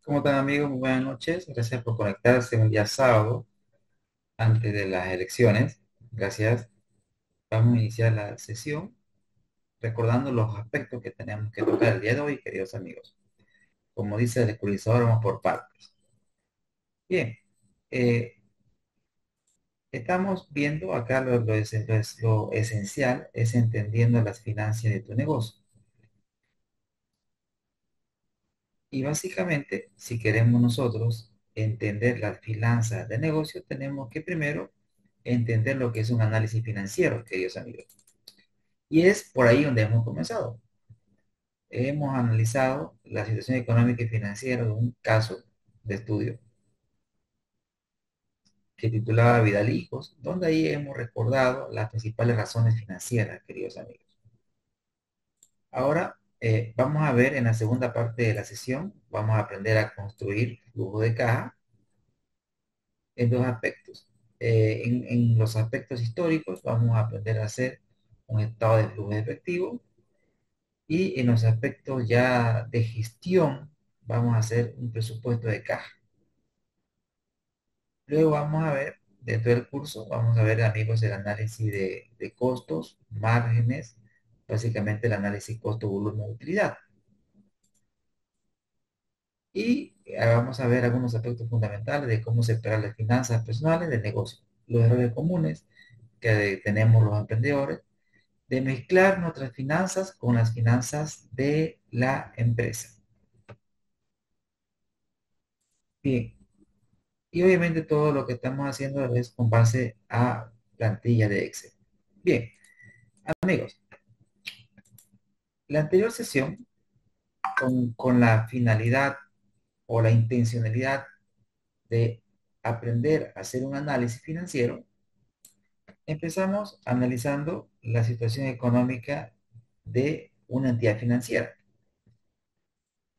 ¿Cómo están amigos? Muy buenas noches. Gracias por conectarse un día sábado antes de las elecciones. Gracias. Vamos a iniciar la sesión recordando los aspectos que tenemos que tocar el día de hoy, queridos amigos. Como dice el ecualizador, vamos por partes. Bien, eh, estamos viendo acá lo esencial es entendiendo las finanzas de tu negocio. Y básicamente, si queremos nosotros entender las finanzas de negocio, tenemos que primero entender lo que es un análisis financiero, queridos amigos. Y es por ahí donde hemos comenzado. Hemos analizado la situación económica y financiera de un caso de estudio que titulaba Vidal Hijos, donde ahí hemos recordado las principales razones financieras, queridos amigos. Ahora vamos a ver en la segunda parte de la sesión, vamos a aprender a construir flujo de caja en dos aspectos. En los aspectos históricos vamos a aprender a hacer un estado de flujo de efectivo y en los aspectos ya de gestión vamos a hacer un presupuesto de caja. Luego vamos a ver, dentro del curso, vamos a ver amigos el análisis de costos, márgenes, básicamente el análisis costo, volumen, utilidad. Y vamos a ver algunos aspectos fundamentales de cómo separar las finanzas personales del negocio, los errores comunes que tenemos los emprendedores, de mezclar nuestras finanzas con las finanzas de la empresa. Bien, y obviamente todo lo que estamos haciendo es con base a plantilla de Excel. Bien, amigos, la anterior sesión con la finalidad o la intencionalidad de aprender a hacer un análisis financiero, empezamos analizando la situación económica de una entidad financiera.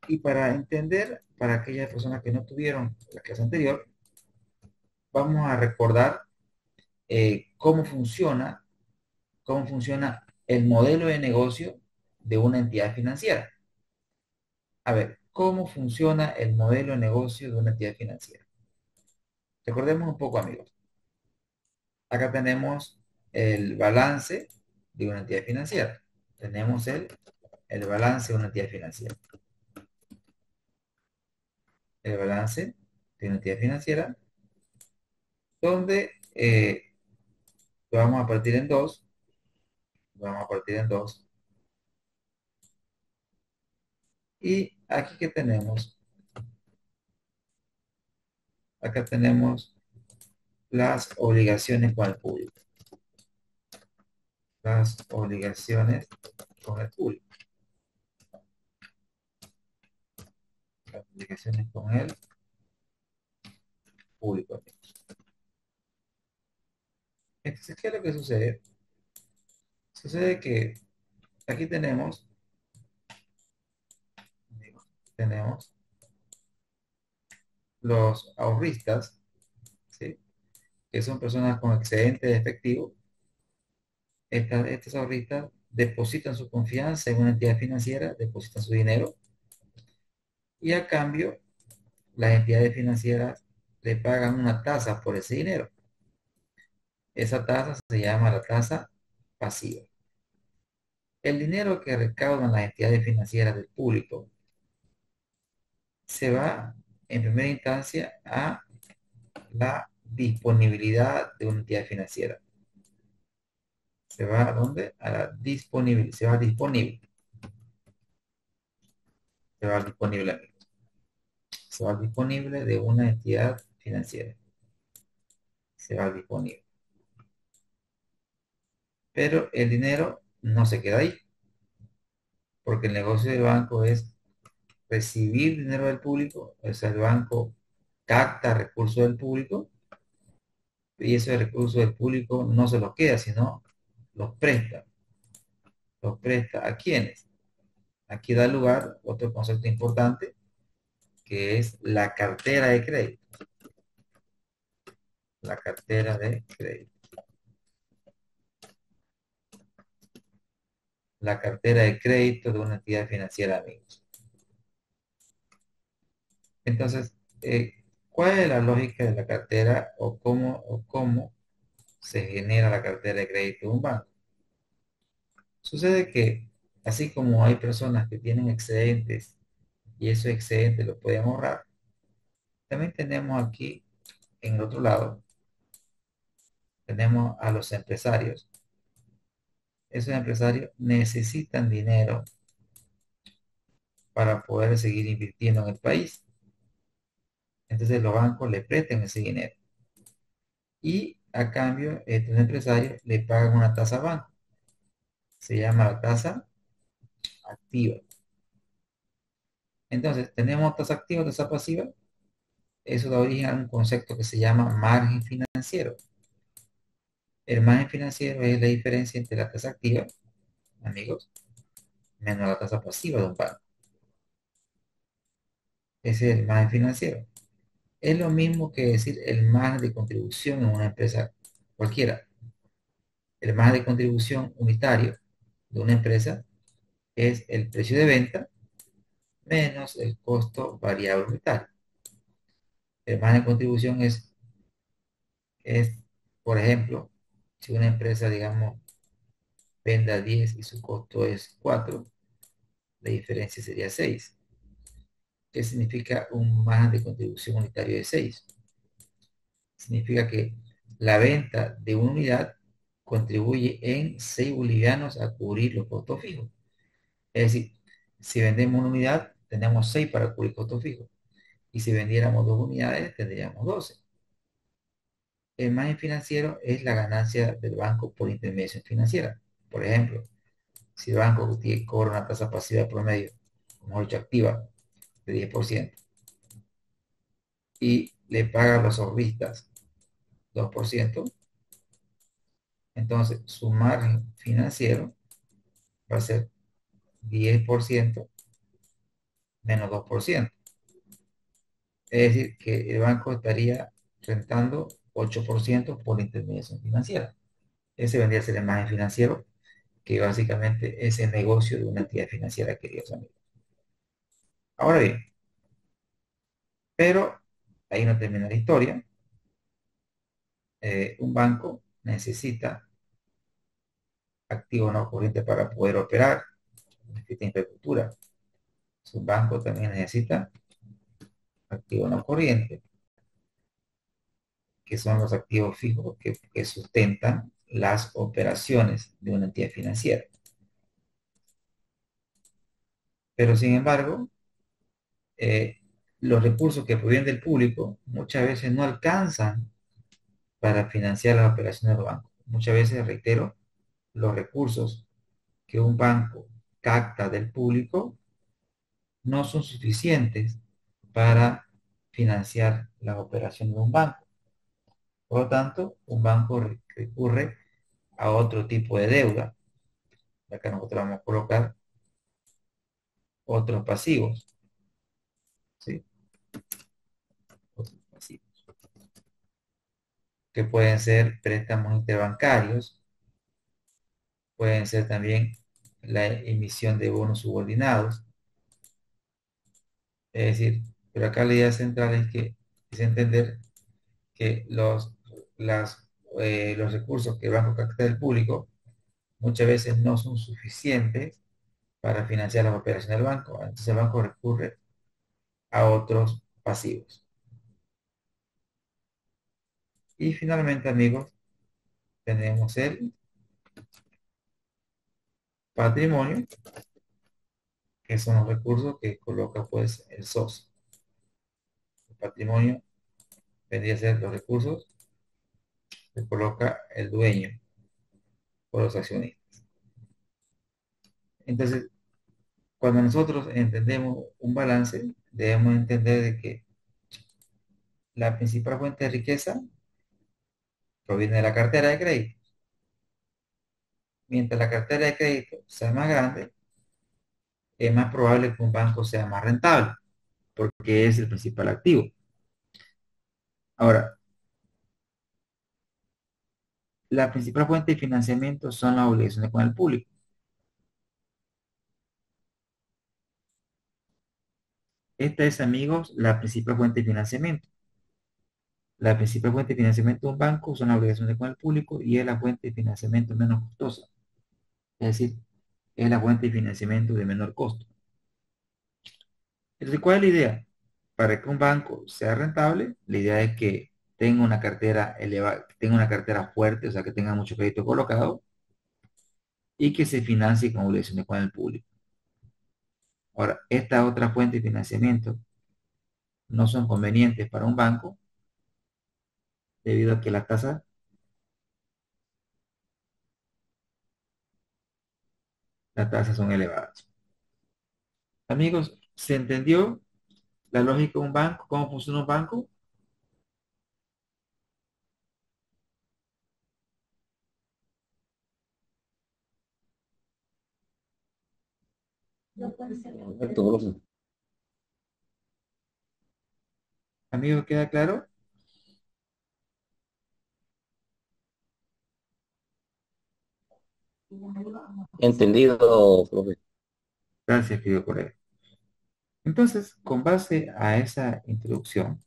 Y para entender, para aquellas personas que no tuvieron la clase anterior, vamos a recordar cómo funciona el modelo de negocio de una entidad financiera. A ver, ¿cómo funciona el modelo de negocio de una entidad financiera? Recordemos un poco, amigos. Acá tenemos el balance de una entidad financiera. Tenemos el balance de una entidad financiera. El balance de una entidad financiera, donde lo vamos a partir en dos. Lo vamos a partir en dos. Y aquí que tenemos, acá tenemos las obligaciones con el público. Las obligaciones con el público. Las obligaciones con el público. Entonces, ¿qué es lo que sucede? Sucede que aquí tenemos los ahorristas, ¿sí? Que son personas con excedente de efectivo. Estos ahorristas depositan su confianza en una entidad financiera, depositan su dinero y a cambio las entidades financieras le pagan una tasa por ese dinero. Esa tasa se llama la tasa pasiva. El dinero que recaudan las entidades financieras del público se va en primera instancia a la disponibilidad de una entidad financiera. ¿Se va a dónde? A la disponible. Se va disponible. Se va disponible, amigos. Se va disponible de una entidad financiera. Se va disponible. Pero el dinero no se queda ahí, porque el negocio del banco es recibir dinero del público, o sea, el banco capta recursos del público y esos recursos del público no se los queda, sino los presta. ¿Los presta a quiénes? Aquí da lugar otro concepto importante que es la cartera de crédito. La cartera de crédito. La cartera de crédito de una entidad financiera, amigos. Entonces, ¿cuál es la lógica de la cartera o cómo se genera la cartera de crédito de un banco? Sucede que así como hay personas que tienen excedentes y esos excedentes los pueden ahorrar, también tenemos aquí en el otro lado, tenemos a los empresarios. Esos empresarios necesitan dinero para poder seguir invirtiendo en el país. Entonces los bancos le prestan ese dinero y a cambio estos empresarios le pagan una tasa al banco. Se llama la tasa activa. Entonces tenemos tasa activa, tasa pasiva. Eso da origen a un concepto que se llama margen financiero. El margen financiero es la diferencia entre la tasa activa, amigos, menos la tasa pasiva de un banco. Ese es el margen financiero. Es lo mismo que decir el margen de contribución en una empresa cualquiera. El margen de contribución unitario de una empresa es el precio de venta menos el costo variable unitario. El margen de contribución es, por ejemplo, si una empresa, digamos, venda 10 y su costo es 4, la diferencia sería 6. ¿Qué significa un margen de contribución unitario de 6? Significa que la venta de una unidad contribuye en 6 bolivianos a cubrir los costos fijos. Es decir, si vendemos una unidad, tenemos 6 para cubrir costos fijos. Y si vendiéramos 2 unidades, tendríamos 12. El margen financiero es la ganancia del banco por intermediación financiera. Por ejemplo, si el banco cobra una tasa pasiva promedio, como dicho, activa, de 10%, y le paga a los ahorristas 2%, entonces su margen financiero va a ser 10% menos 2%. Es decir, que el banco estaría rentando 8% por intermediación financiera. Ese vendría a ser el margen financiero, que básicamente es el negocio de una entidad financiera, queridos amigos. Ahora bien, pero ahí no termina la historia. Un banco necesita activo no corriente para poder operar, necesita infraestructura. Un banco también necesita activo no corriente, que son los activos fijos que sustentan las operaciones de una entidad financiera. Pero sin embargo, eh, los recursos que provienen del público muchas veces no alcanzan para financiar las operaciones del banco. Muchas veces, reitero, los recursos que un banco capta del público no son suficientes para financiar las operaciones de un banco. Por lo tanto, un banco recurre a otro tipo de deuda. Acá nosotros vamos a colocar otros pasivos, ¿sí? Otros pasivos, que pueden ser préstamos interbancarios, pueden ser también la emisión de bonos subordinados. Es decir, pero acá la idea central es entender que los recursos que el banco capta del público muchas veces no son suficientes para financiar las operaciones del banco. Entonces el banco recurre a otros pasivos. Y finalmente, amigos, tenemos el patrimonio, que son los recursos que coloca pues el socio. El patrimonio vendría a ser los recursos que coloca el dueño o los accionistas. Entonces, cuando nosotros entendemos un balance, debemos entender de que la principal fuente de riqueza proviene de la cartera de crédito. Mientras la cartera de crédito sea más grande, es más probable que un banco sea más rentable, porque es el principal activo. Ahora, la principal fuente de financiamiento son las obligaciones con el público. Esta es, amigos, la principal fuente de financiamiento. La principal fuente de financiamiento de un banco son las obligaciones con el público y es la fuente de financiamiento menos costosa. Es decir, es la fuente de financiamiento de menor costo. Entonces, ¿cuál es la idea? Para que un banco sea rentable, la idea es que tenga una cartera elevada, tenga una cartera fuerte, o sea, que tenga mucho crédito colocado y que se financie con obligaciones con el público. Ahora, esta otra fuente de financiamiento no son convenientes para un banco debido a que las tasas son elevadas. Amigos, ¿se entendió la lógica de un banco? ¿Cómo funciona un banco? Amigos, ¿queda claro? Entendido, profe. Gracias, querido colega. Entonces, con base a esa introducción,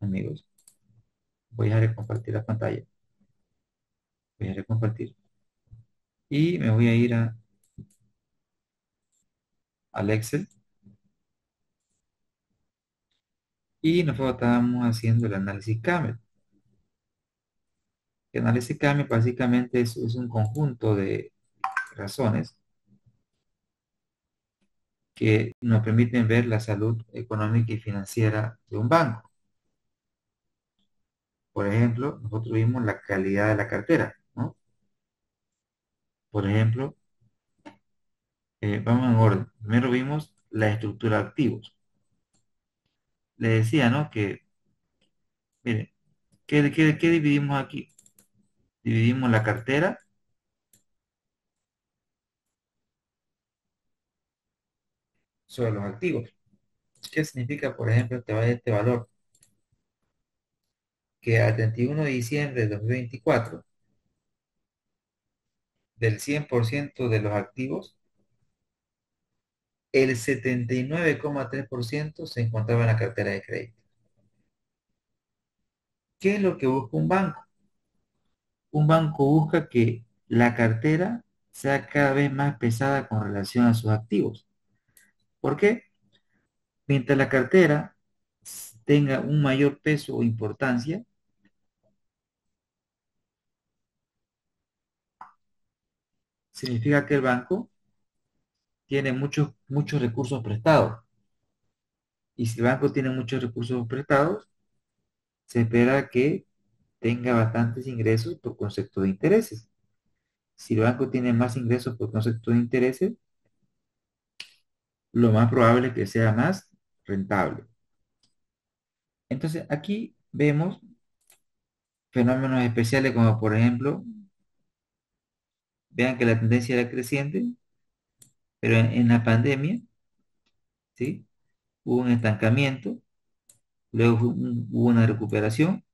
amigos, voy a dejar de compartir la pantalla. Voy a dejar de compartir. Y me voy a ir al Excel. Y nosotros estábamos haciendo el análisis CAMEL. El análisis CAMEL básicamente es un conjunto de razones que nos permiten ver la salud económica y financiera de un banco. Por ejemplo, nosotros vimos la calidad de la cartera, ¿no? Por ejemplo, vamos en orden. Primero vimos la estructura de activos. Le decía, ¿no? Que, miren, ¿qué dividimos aquí? Dividimos la cartera sobre los activos. ¿Qué significa, por ejemplo, este valor? Que al 31 de diciembre de 2024, del 100% de los activos, el 79,3% se encontraba en la cartera de crédito. ¿Qué es lo que busca un banco? Un banco busca que la cartera sea cada vez más pesada con relación a sus activos. ¿Por qué? Mientras la cartera tenga un mayor peso o importancia, significa que el banco tiene muchos recursos prestados. Y si el banco tiene muchos recursos prestados, se espera que tenga bastantes ingresos por concepto de intereses. Si el banco tiene más ingresos por concepto de intereses, lo más probable es que sea más rentable. Entonces, aquí vemos fenómenos especiales como, por ejemplo, vean que la tendencia era creciente, pero en la pandemia, ¿sí? Hubo un estancamiento, luego hubo una recuperación,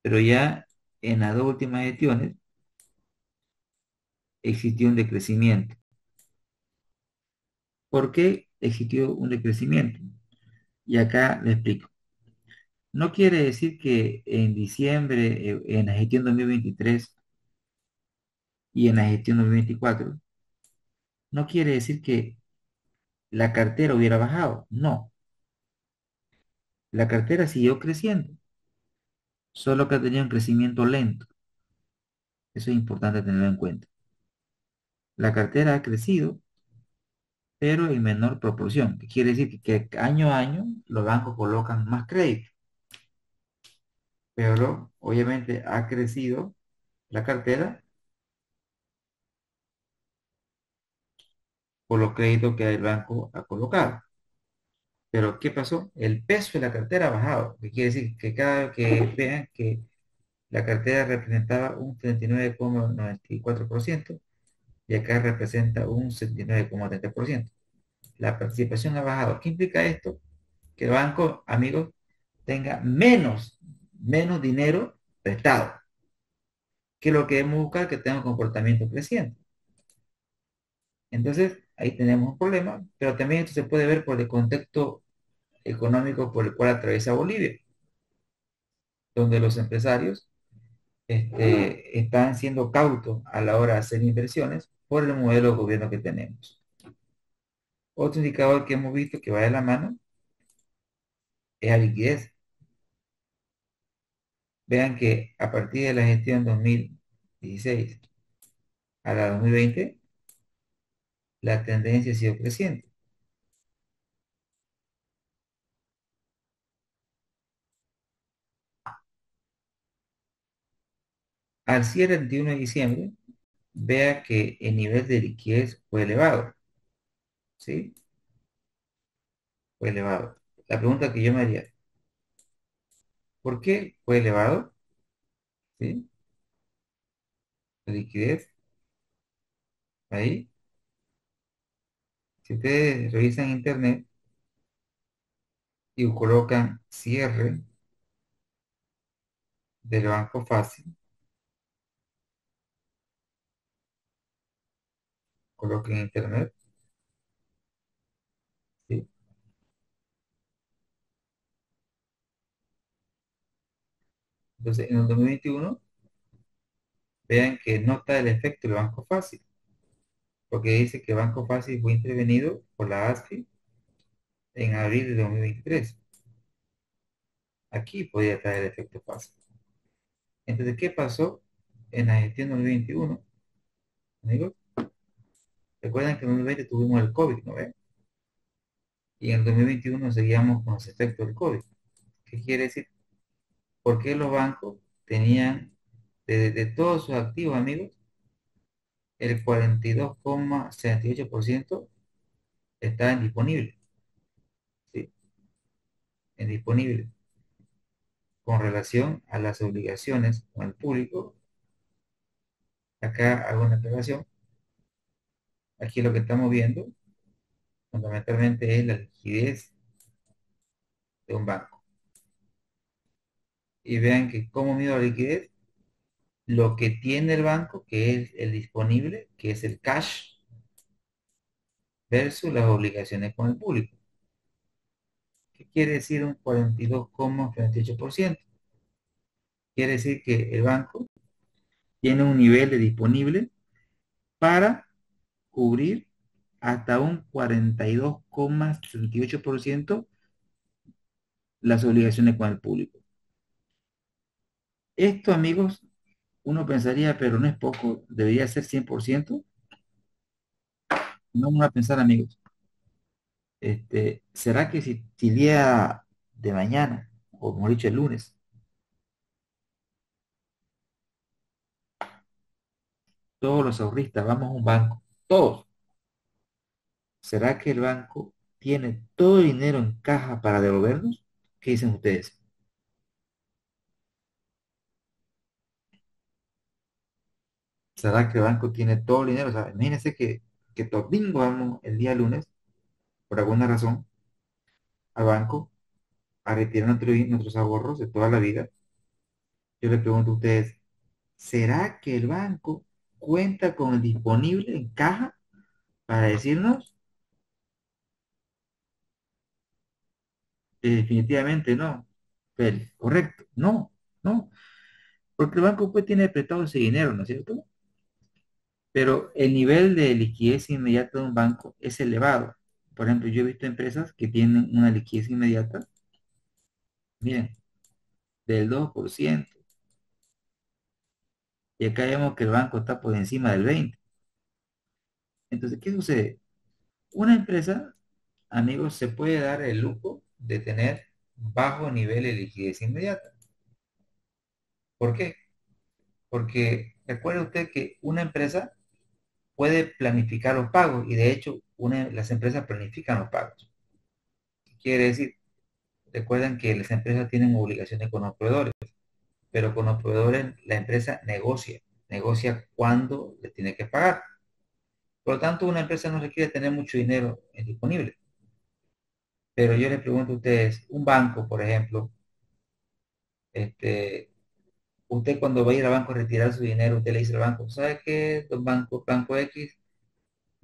pero ya en las dos últimas gestiones existió un decrecimiento. ¿Por qué existió un decrecimiento? Y acá le explico. No quiere decir que en diciembre, en la gestión 2023 y en la gestión 2024, no quiere decir que la cartera hubiera bajado. No, la cartera siguió creciendo, solo que ha tenido un crecimiento lento. Eso es importante tenerlo en cuenta. La cartera ha crecido, pero en menor proporción. Que quiere decir que año a año los bancos colocan más crédito, pero obviamente ha crecido la cartera por los créditos que el banco ha colocado. Pero ¿qué pasó? El peso de la cartera ha bajado, que quiere decir que cada vez que vean que la cartera representaba un 39,94% y acá representa un 79,30%. La participación ha bajado. ¿Qué implica esto? Que el banco, amigos, tenga menos dinero prestado, que lo que debemos buscar que tenga un comportamiento creciente. Entonces, ahí tenemos un problema, pero también esto se puede ver por el contexto económico por el cual atraviesa Bolivia, donde los empresarios están siendo cautos a la hora de hacer inversiones por el modelo de gobierno que tenemos. Otro indicador que hemos visto que va de la mano es la liquidez. Vean que a partir de la gestión 2016 a la 2020, la tendencia ha sido creciente. Al cierre del 31 de diciembre, vea que el nivel de liquidez fue elevado, ¿sí? Fue elevado. La pregunta que yo me haría, ¿por qué fue elevado? ¿Sí? La liquidez, ahí. Si ustedes revisan internet y colocan cierre del Banco Fácil, coloquen internet, ¿sí? Entonces, en el 2021, vean que no está el efecto del Banco Fácil, porque dice que Banco Fácil fue intervenido por la ASFI en abril de 2023. Aquí podría estar el efecto fácil. Entonces, ¿qué pasó en la gestión 2021, amigos? Recuerden que en 2020 tuvimos el COVID, ¿no ven? Y en el 2021 seguíamos con los efectos del COVID. ¿Qué quiere decir? ¿Por qué los bancos tenían de todos sus activos, amigos, el 42,78% está en disponible? ¿Sí? En disponible. Con relación a las obligaciones con el público, acá hago una aclaración. Aquí lo que estamos viendo fundamentalmente es la liquidez de un banco. Y vean que cómo mido la liquidez, lo que tiene el banco, que es el disponible, que es el cash, versus las obligaciones con el público. ¿Qué quiere decir un 42,38%? Quiere decir que el banco tiene un nivel de disponible para cubrir hasta un 42,68% las obligaciones con el público. Esto, amigos, uno pensaría, pero no es poco, debería ser 100%. No vamos a pensar, amigos, ¿será que si el día de mañana, o mejor dicho, el lunes, todos los ahorristas vamos a un banco, todos, ¿será que el banco tiene todo el dinero en caja para devolvernos? ¿Qué dicen ustedes? ¿Será que el banco tiene todo el dinero? O sea, imagínense que todos vamos el día lunes, por alguna razón, al banco a retirar nuestros ahorros de toda la vida. Yo le pregunto a ustedes, ¿será que el banco cuenta con el disponible en caja para decirnos? Definitivamente no. Pero, correcto, no, no. Porque el banco pues tiene prestado ese dinero, ¿no es cierto? Pero el nivel de liquidez inmediata de un banco es elevado. Por ejemplo, yo he visto empresas que tienen una liquidez inmediata, miren, del 2%. Y acá vemos que el banco está por encima del 20%. Entonces, ¿qué sucede? Una empresa, amigos, se puede dar el lujo de tener bajo nivel de liquidez inmediata. ¿Por qué? Porque recuerde usted que una empresa puede planificar los pagos y de hecho las empresas planifican los pagos. ¿Qué quiere decir? Recuerden que las empresas tienen obligaciones con los proveedores, pero con los proveedores la empresa negocia cuándo le tiene que pagar. Por lo tanto, una empresa no requiere tener mucho dinero disponible. Pero yo les pregunto a ustedes, un banco, por ejemplo, este, usted cuando va a ir al banco a retirar su dinero, usted le dice al banco, ¿sabe qué? Don Banco X,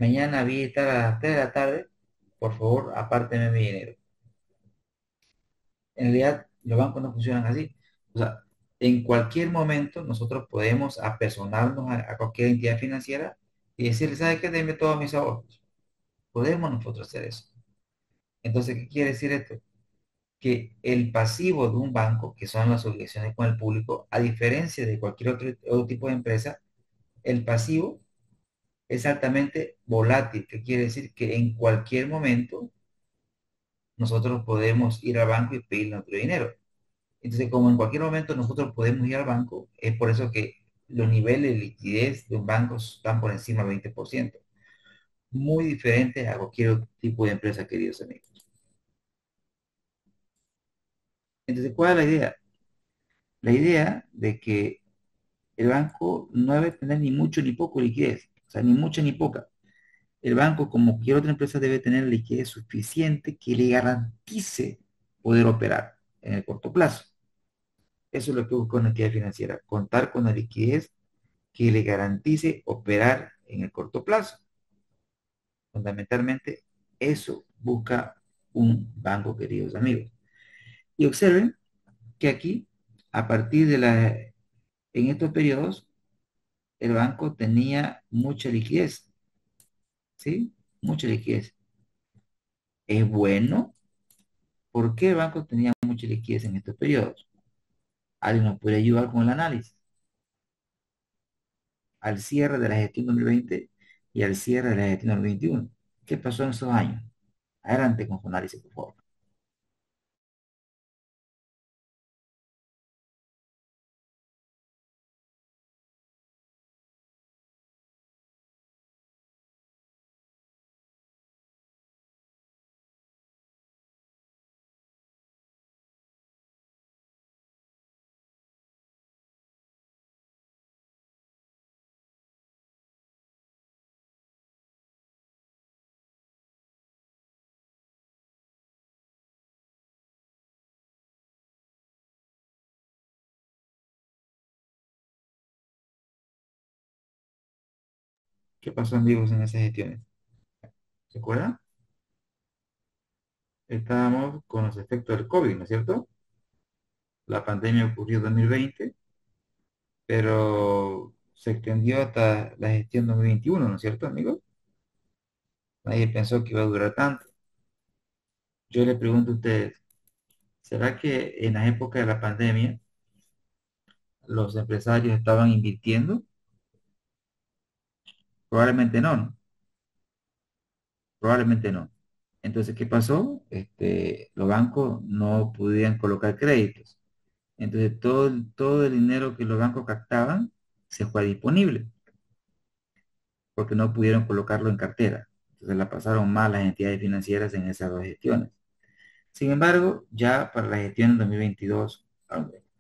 mañana voy a estar a las 3 de la tarde, por favor, apárteme mi dinero. En realidad, los bancos no funcionan así. O sea, en cualquier momento nosotros podemos apersonarnos a cualquier entidad financiera y decirle, ¿sabe qué? Deme todos mis ahorros. Podemos nosotros hacer eso. Entonces, ¿qué quiere decir esto? Que el pasivo de un banco, que son las obligaciones con el público, a diferencia de cualquier otro tipo de empresa, el pasivo es altamente volátil, que quiere decir que en cualquier momento nosotros podemos ir al banco y pedir nuestro dinero. Entonces, como en cualquier momento nosotros podemos ir al banco, es por eso que los niveles de liquidez de un banco están por encima del 20%, muy diferentes a cualquier otro tipo de empresa, queridos amigos. Entonces, ¿cuál es la idea? La idea de que el banco no debe tener ni mucho ni poco liquidez, o sea, ni mucha ni poca. El banco, como cualquier otra empresa, debe tener liquidez suficiente que le garantice poder operar en el corto plazo. Eso es lo que busca una entidad financiera, contar con la liquidez que le garantice operar en el corto plazo. Fundamentalmente, eso busca un banco, queridos amigos. Y observen que aquí, a partir de en estos periodos, el banco tenía mucha liquidez, ¿sí? Mucha liquidez. Es bueno. ¿Por qué el banco tenía mucha liquidez en estos periodos? Alguien nos puede ayudar con el análisis. Al cierre de la gestión 2020 y al cierre de la gestión 2021. ¿Qué pasó en esos años? Adelante con su análisis, por favor. ¿Qué pasó, amigos, en esas gestiones? ¿Se acuerdan? Estábamos con los efectos del COVID, ¿no es cierto? La pandemia ocurrió en 2020, pero se extendió hasta la gestión 2021, ¿no es cierto, amigos? Nadie pensó que iba a durar tanto. Yo le pregunto a ustedes, ¿será que en la época de la pandemia los empresarios estaban invirtiendo? Probablemente no, ¿no? Probablemente no. Entonces, ¿qué pasó? Los bancos no podían colocar créditos. Entonces, todo el dinero que los bancos captaban se fue disponible porque no pudieron colocarlo en cartera. Entonces, la pasaron mal las entidades financieras en esas dos gestiones. Sin embargo, ya para la gestión en 2022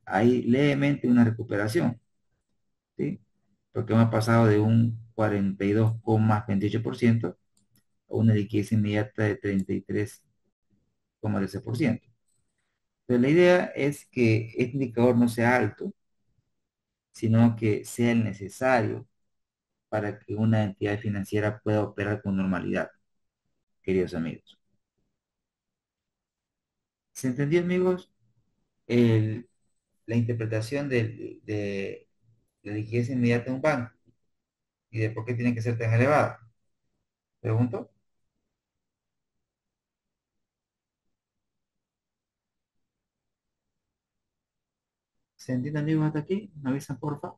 hay levemente una recuperación, ¿sí? Porque hemos pasado de un 42,28% a una liquidez inmediata de 33,13%. Pero la idea es que este indicador no sea alto, sino que sea el necesario para que una entidad financiera pueda operar con normalidad, queridos amigos. ¿Se entendió, amigos? El- la interpretación de la liquidez inmediata de un banco y de por qué tiene que ser tan elevada. Pregunto. ¿Se entiende, amigos, hasta aquí? ¿Me avisan, porfa?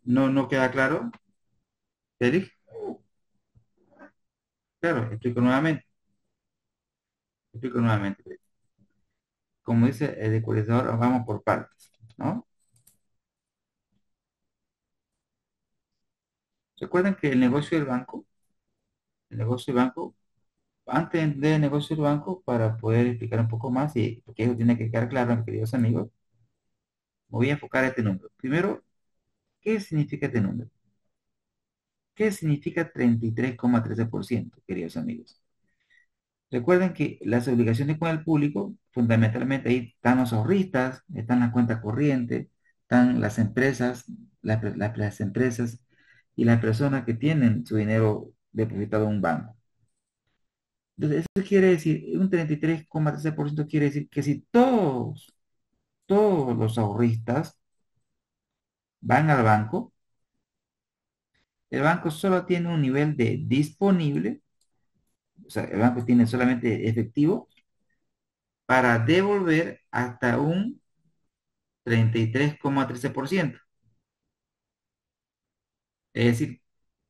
No queda claro, Félix. Claro, explico nuevamente. Como dice el ecualizador, vamos por partes, ¿no? Recuerden que el negocio del banco antes de entender el negocio del banco, para poder explicar un poco más, y porque eso tiene que quedar claro, mis queridos amigos, me voy a enfocar en este número. Primero, ¿qué significa este número? ¿Qué significa 33,13%, queridos amigos? Recuerden que las obligaciones con el público, fundamentalmente ahí están los ahorristas, están las cuentas corrientes, están las empresas, las empresas y las personas que tienen su dinero depositado en un banco. Entonces, eso quiere decir, un 33,13% quiere decir que si todos los ahorristas van al banco, el banco solo tiene un nivel de disponible, o sea, el banco tiene solamente efectivo para devolver hasta un 33,13%. Es decir,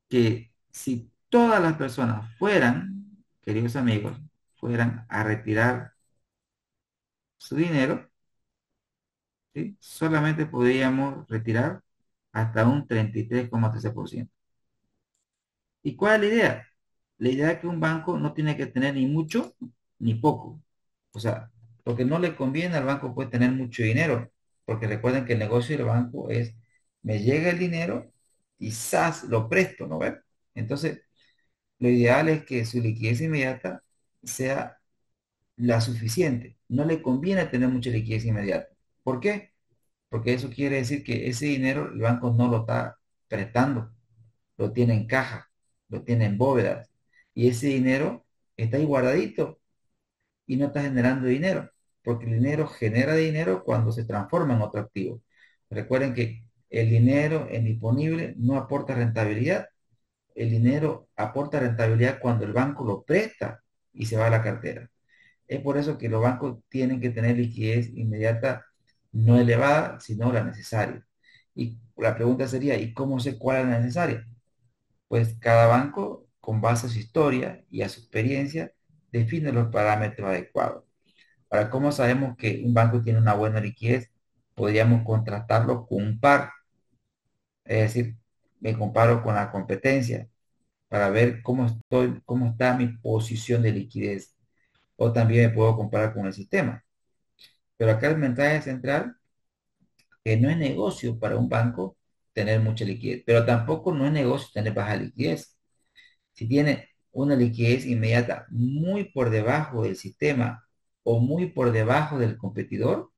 que si todas las personas fueran, queridos amigos, fueran a retirar su dinero, ¿sí? Solamente podríamos retirar hasta un 33,13%. ¿Y cuál es la idea? La idea es que un banco no tiene que tener ni mucho ni poco. O sea, porque no le conviene al banco puede tener mucho dinero, porque recuerden que el negocio del banco es, me llega el dinero y ¡zas! Lo presto, ¿no ven? Entonces, lo ideal es que su liquidez inmediata sea la suficiente. No le conviene tener mucha liquidez inmediata. ¿Por qué? Porque eso quiere decir que ese dinero el banco no lo está prestando, lo tiene en caja, lo tiene en bóvedas. Y ese dinero está ahí guardadito y no está generando dinero, porque el dinero genera dinero cuando se transforma en otro activo. Recuerden que el dinero en disponible no aporta rentabilidad. El dinero aporta rentabilidad cuando el banco lo presta y se va a la cartera. Es por eso que los bancos tienen que tener liquidez inmediata no elevada, sino la necesaria. Y la pregunta sería, ¿y cómo sé cuál es la necesaria? Pues cada banco, con base a su historia y a su experiencia, define los parámetros adecuados. Para cómo sabemos que un banco tiene una buena liquidez, podríamos contrastarlo con un par, es decir, me comparo con la competencia para ver cómo estoy, cómo está mi posición de liquidez. O también me puedo comparar con el sistema. Pero acá el mensaje central que no es negocio para un banco tener mucha liquidez, pero tampoco no es negocio tener baja liquidez. Si tiene una liquidez inmediata muy por debajo del sistema o muy por debajo del competidor,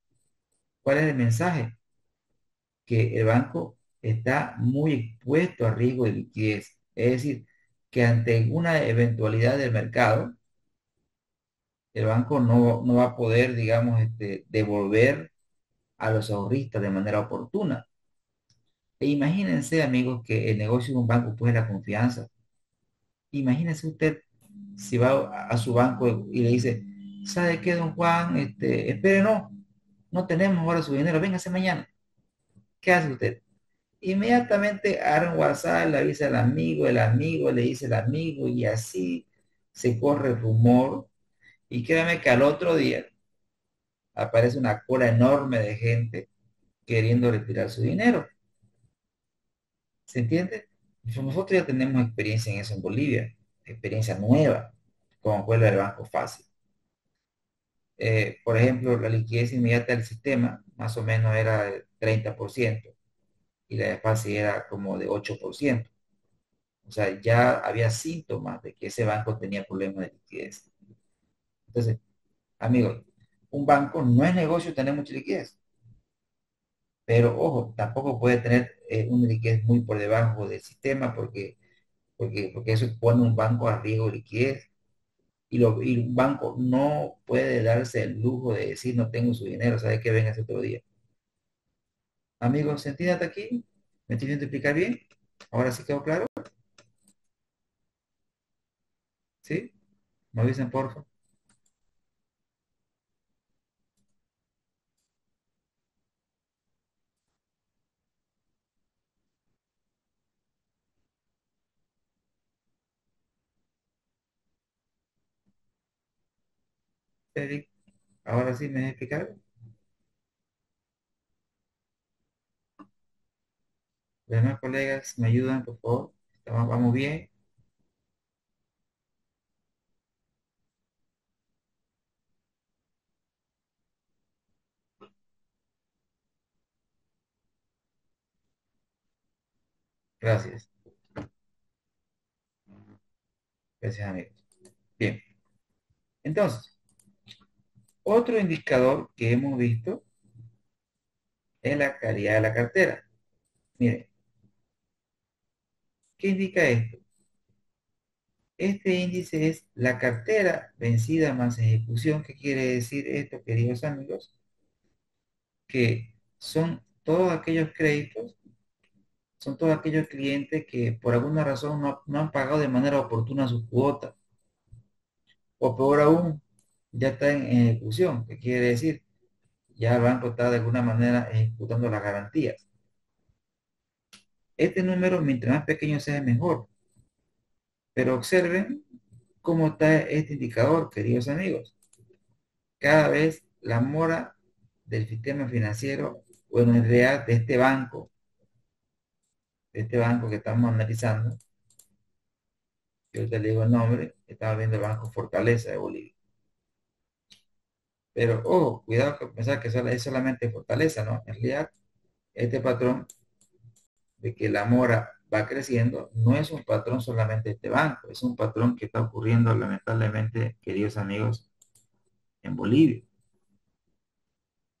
¿cuál es el mensaje? Que el banco está muy expuesto a riesgo de liquidez. Es decir, que ante una eventualidad del mercado, el banco no va a poder, digamos, devolver a los ahorristas de manera oportuna. E imagínense, amigos, que el negocio de un banco pues es la confianza. Imagínense usted si va a su banco y le dice, ¿sabe qué, don Juan? Espere, no tenemos ahora su dinero, véngase mañana. ¿Qué hace usted? Inmediatamente agarra un WhatsApp, le avisa al amigo, el amigo le dice al amigo y así se corre el rumor. Y créame que al otro día aparece una cola enorme de gente queriendo retirar su dinero. ¿Se entiende? Pues nosotros ya tenemos experiencia en eso en Bolivia, experiencia nueva, como fue la del Banco Fácil. Por ejemplo, la liquidez inmediata del sistema más o menos era de 30% y la de Fácil era como de 8%. O sea, ya había síntomas de que ese banco tenía problemas de liquidez. Entonces, amigos, un banco no es negocio tener mucha liquidez, pero ojo, tampoco puede tener una liquidez muy por debajo del sistema porque eso pone un banco a riesgo de liquidez. Y un banco no puede darse el lujo de decir no tengo su dinero, ¿sabe que venga ese otro día? Amigos, ¿se entiende hasta aquí? ¿Me estoy viendo explicar bien? ¿Ahora sí quedó claro? ¿Sí? ¿Me avisen, por favor? Eric, ¿ahora sí me explicaron? Los demás colegas, ¿me ayudan, por favor? Vamos bien. Gracias. Gracias, amigos. Bien. Entonces, otro indicador que hemos visto es la calidad de la cartera. Miren, ¿qué indica esto? Este índice es la cartera vencida más ejecución. ¿Qué quiere decir esto, queridos amigos? Que son todos aquellos clientes que por alguna razón no han pagado de manera oportuna su cuota, o peor aún, ya está en ejecución. ¿Qué quiere decir? Ya el banco está de alguna manera ejecutando las garantías. Este número, mientras más pequeño sea, mejor. Pero observen cómo está este indicador, queridos amigos. Cada vez la mora del sistema financiero, bueno, en realidad de este banco que estamos analizando, yo te le digo el nombre, estamos viendo el Banco Fortaleza de Bolivia. Pero, ojo, cuidado que pensar que es solamente Fortaleza, ¿no? En realidad, este patrón de que la mora va creciendo no es un patrón solamente de este banco, es un patrón que está ocurriendo lamentablemente, queridos amigos, en Bolivia,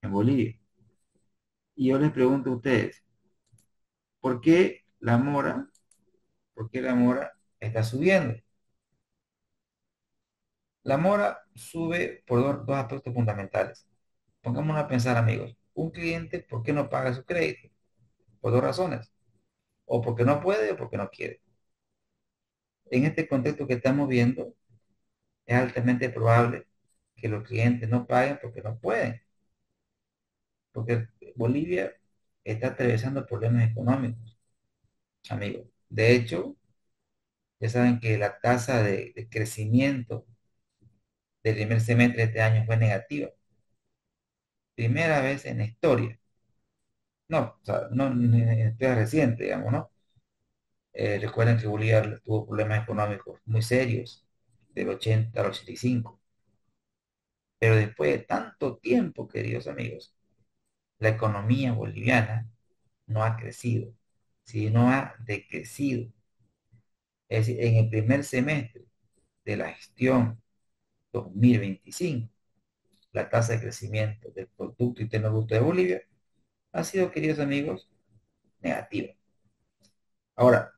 en Bolivia. Y yo les pregunto a ustedes, ¿por qué la mora, por qué la mora está subiendo? La mora sube por dos aspectos fundamentales. Pongámonos a pensar, amigos, un cliente, ¿por qué no paga su crédito? Por dos razones, o porque no puede o porque no quiere. En este contexto que estamos viendo, es altamente probable que los clientes no paguen porque no pueden, porque Bolivia está atravesando problemas económicos, amigos. De hecho, ya saben que la tasa de crecimiento del primer semestre de este año fue negativa. Primera vez en la historia. No, o sea, no en la historia reciente, digamos, ¿no? Recuerden que Bolívar tuvo problemas económicos muy serios del 80 al 85. Pero después de tanto tiempo, queridos amigos, la economía boliviana no ha crecido, sino ha decrecido. Es decir, en el primer semestre de la gestión 2025, la tasa de crecimiento del Producto Interno Bruto de Bolivia ha sido, queridos amigos, negativa. Ahora,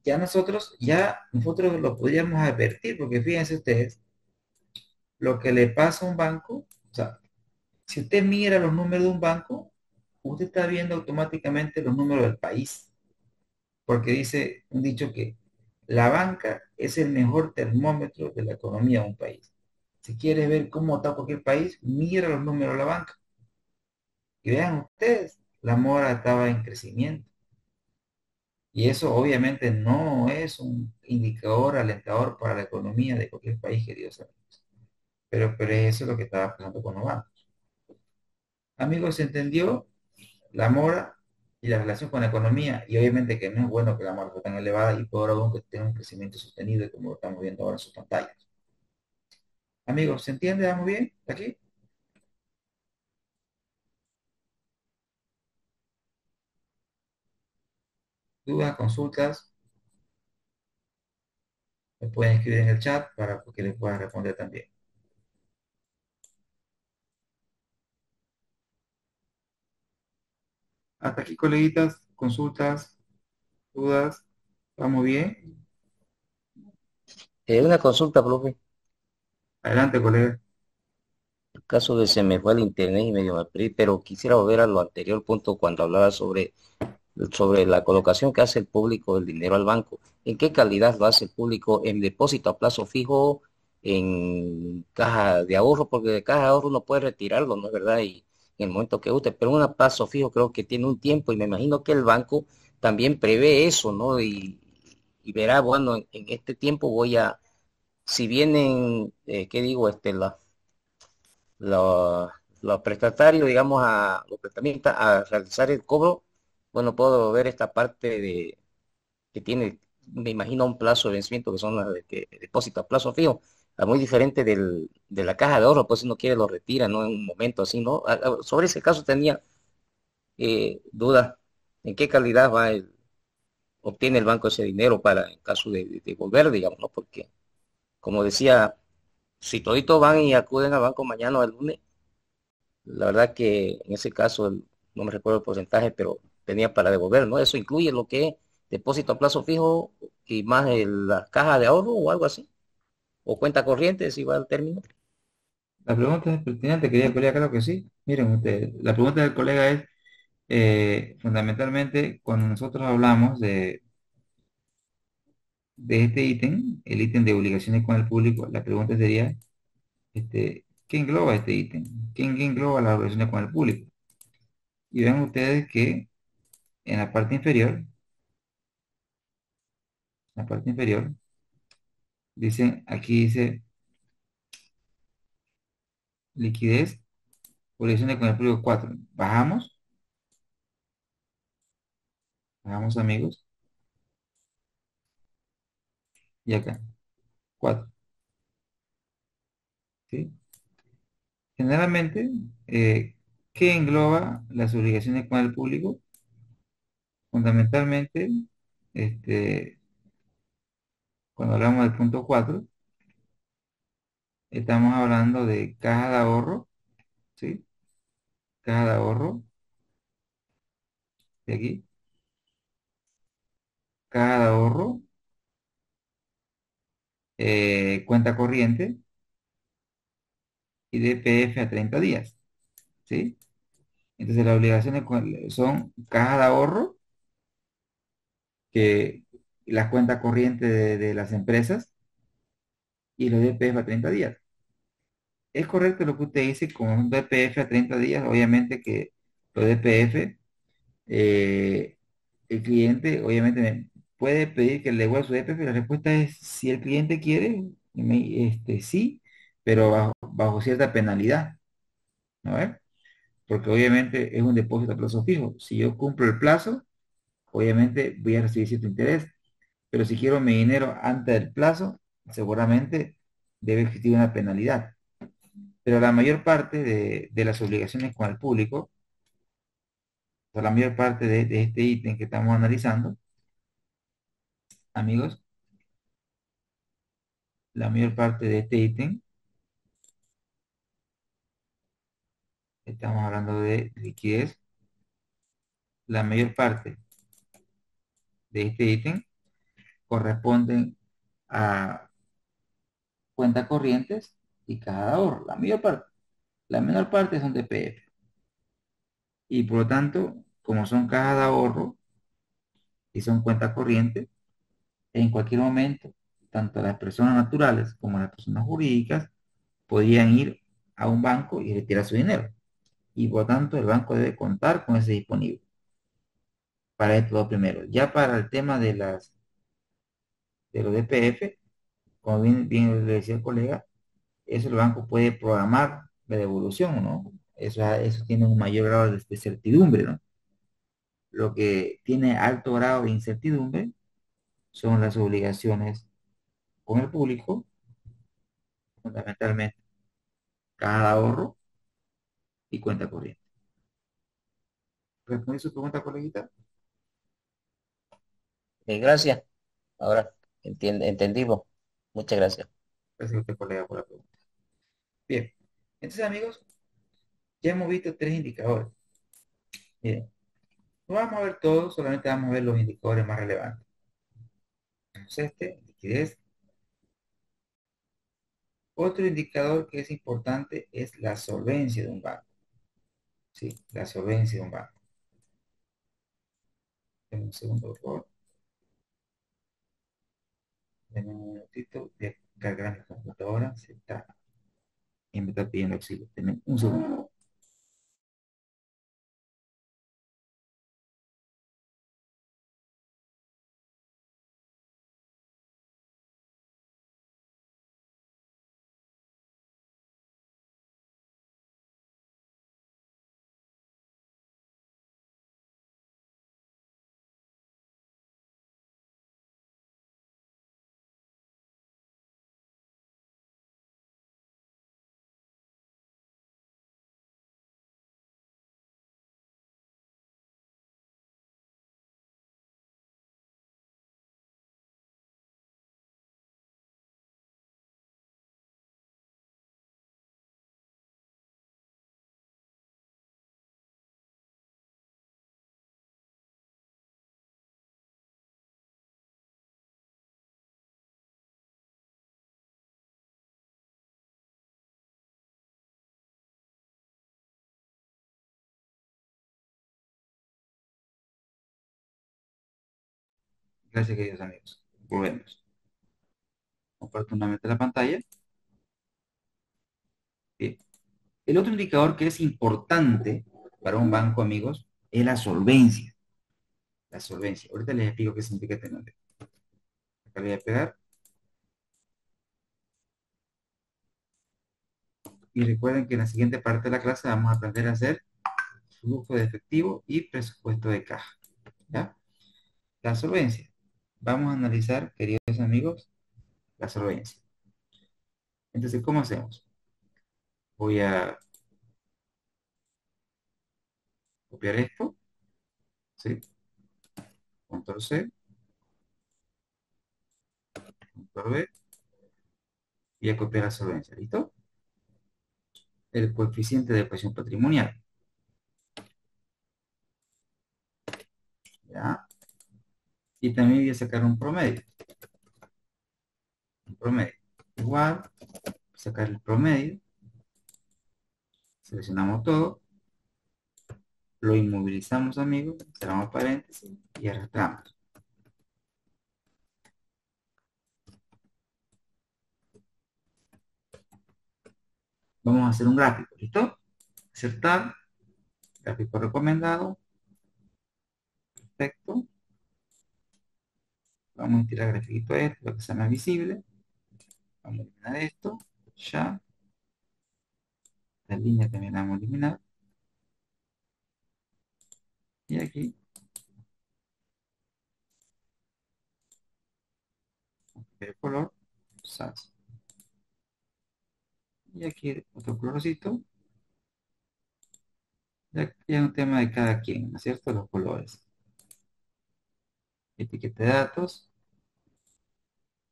ya nosotros lo podríamos advertir, porque fíjense ustedes, lo que le pasa a un banco, o sea, si usted mira los números de un banco, usted está viendo automáticamente los números del país, porque dice un dicho que la banca es el mejor termómetro de la economía de un país. Si quieres ver cómo está cualquier país, mira los números de la banca. Y vean ustedes, la mora estaba en crecimiento. Y eso obviamente no es un indicador alentador para la economía de cualquier país, queridos amigos. Pero eso es lo que estaba pasando con los bancos. Amigos, ¿se entendió la mora y la relación con la economía? Y obviamente que no es bueno que la mora sea tan elevada y por ahora que tenga un crecimiento sostenido como lo estamos viendo ahora en sus pantallas. Amigos, ¿se entiende? ¿Vamos bien? ¿Hasta aquí? ¿Dudas, consultas? Me pueden escribir en el chat para que les pueda responder también. Hasta aquí, coleguitas, consultas, dudas. ¿Vamos bien? Una consulta, profe. Adelante, colega. El caso de se me fue el internet y medio me perdí, pero quisiera volver a lo anterior punto cuando hablaba sobre la colocación que hace el público del dinero al banco. ¿En qué calidad lo hace el público? ¿En depósito a plazo fijo? ¿En caja de ahorro? Porque de caja de ahorro uno puede retirarlo, ¿no es verdad? Y en el momento que guste, pero un plazo fijo creo que tiene un tiempo y me imagino que el banco también prevé eso, ¿no? Y verá, bueno, en este tiempo si vienen, ¿qué digo? Los prestatarios, digamos, los prestamistas a realizar el cobro, bueno, puedo ver esta parte que tiene, me imagino, un plazo de vencimiento que son las de que depósito a plazo fijo, muy diferente de la caja de ahorro, pues si no quiere lo retira, ¿no? En un momento así, ¿no? Sobre ese caso tenía dudas, ¿en qué calidad va obtiene el banco ese dinero para en caso de devolver, digamos, ¿no? Porque, como decía, si toditos van y acuden al banco mañana o el lunes, la verdad que en ese caso, no me recuerdo el porcentaje, pero tenía para devolver, ¿no? Eso incluye lo que es depósito a plazo fijo y más la caja de ahorro o algo así, o cuenta corriente, si va al término. La pregunta es pertinente, quería colega, claro que sí. Miren ustedes, la pregunta del colega es, fundamentalmente, cuando nosotros hablamos de este ítem, el ítem de obligaciones con el público, la pregunta sería, ¿qué engloba este ítem? ¿Qué engloba las obligaciones con el público? Y ven ustedes que en la parte inferior, dicen, aquí dice liquidez, obligaciones con el público 4. Bajamos amigos, y acá, 4. ¿Sí? Generalmente, ¿qué engloba las obligaciones con el público? Fundamentalmente, este, cuando hablamos del punto 4 estamos hablando de caja de ahorro, ¿sí? Caja de ahorro, de aquí, caja de ahorro, cuenta corriente y DPF a 30 días, ¿sí? Entonces las obligaciones son caja de ahorro, que las cuentas corrientes de las empresas y los DPF a 30 días. Es correcto lo que usted dice, con un DPF a 30 días, obviamente que los DPF, eh, el cliente obviamente puede pedir que le devuelva su DPF, la respuesta es si el cliente quiere, sí, pero bajo cierta penalidad, ¿no ve? Porque obviamente es un depósito a plazo fijo. Si yo cumplo el plazo, obviamente voy a recibir cierto interés, pero si quiero mi dinero antes del plazo, seguramente debe existir una penalidad. Pero la mayor parte de las obligaciones con el público, o sea, la mayor parte de este ítem que estamos analizando, amigos, la mayor parte de este ítem, estamos hablando de liquidez, la mayor parte de este ítem corresponden a cuentas corrientes y caja de ahorro, la mayor parte. La menor parte son de PF. Y por lo tanto, como son cajas de ahorro y son cuentas corrientes, en cualquier momento, tanto las personas naturales como las personas jurídicas podían ir a un banco y retirar su dinero. Y por lo tanto, el banco debe contar con ese disponible. Para esto lo primero. Ya para el tema de los DPF, como bien le decía el colega, eso el banco puede programar la devolución, ¿no? Eso tiene un mayor grado de certidumbre, ¿no? Lo que tiene alto grado de incertidumbre son las obligaciones con el público, fundamentalmente caja de ahorro y cuenta corriente. ¿Respondí su pregunta, coleguita? Gracias. Ahora entendimos. Muchas gracias. Gracias a usted, colega, por la pregunta. Bien, entonces amigos, ya hemos visto tres indicadores. Miren, no vamos a ver todos, solamente vamos a ver los indicadores más relevantes. Tenemos liquidez. Otro indicador que es importante es la solvencia de un banco. Sí, la solvencia de un banco. Denme un segundo, por favor. Denme un minutito. Voy a cargar mi computadora. Y me está pidiendo auxilio. Denme un segundo. Gracias, queridos amigos. Volvemos. Comparto nuevamente la pantalla. Bien. El otro indicador que es importante para un banco, amigos, es la solvencia. La solvencia. Ahorita les explico qué significa este nombre. Acá le voy a pegar. Y recuerden que en la siguiente parte de la clase vamos a aprender a hacer flujo de efectivo y presupuesto de caja. ¿Ya? La solvencia. Vamos a analizar, queridos amigos, la solvencia. Entonces, ¿cómo hacemos? Voy a copiar esto, ¿sí? Control C, Control V, y a copiar la solvencia, ¿listo? El coeficiente de ecuación patrimonial, ¿ya? Y también voy a sacar un promedio. Igual, sacar el promedio, seleccionamos todo, lo inmovilizamos, amigos, cerramos paréntesis y arrastramos. Vamos a hacer un gráfico, ¿listo? Aceptar, gráfico recomendado, perfecto. Vamos a tirar el grafiquito este, para que sea más visible. Vamos a eliminar esto, ya. La línea también la vamos a eliminar. Y aquí, el color, SAS. Y aquí otro colorcito. Ya es un tema de cada quien, ¿no es cierto? Los colores. Etiqueta de datos,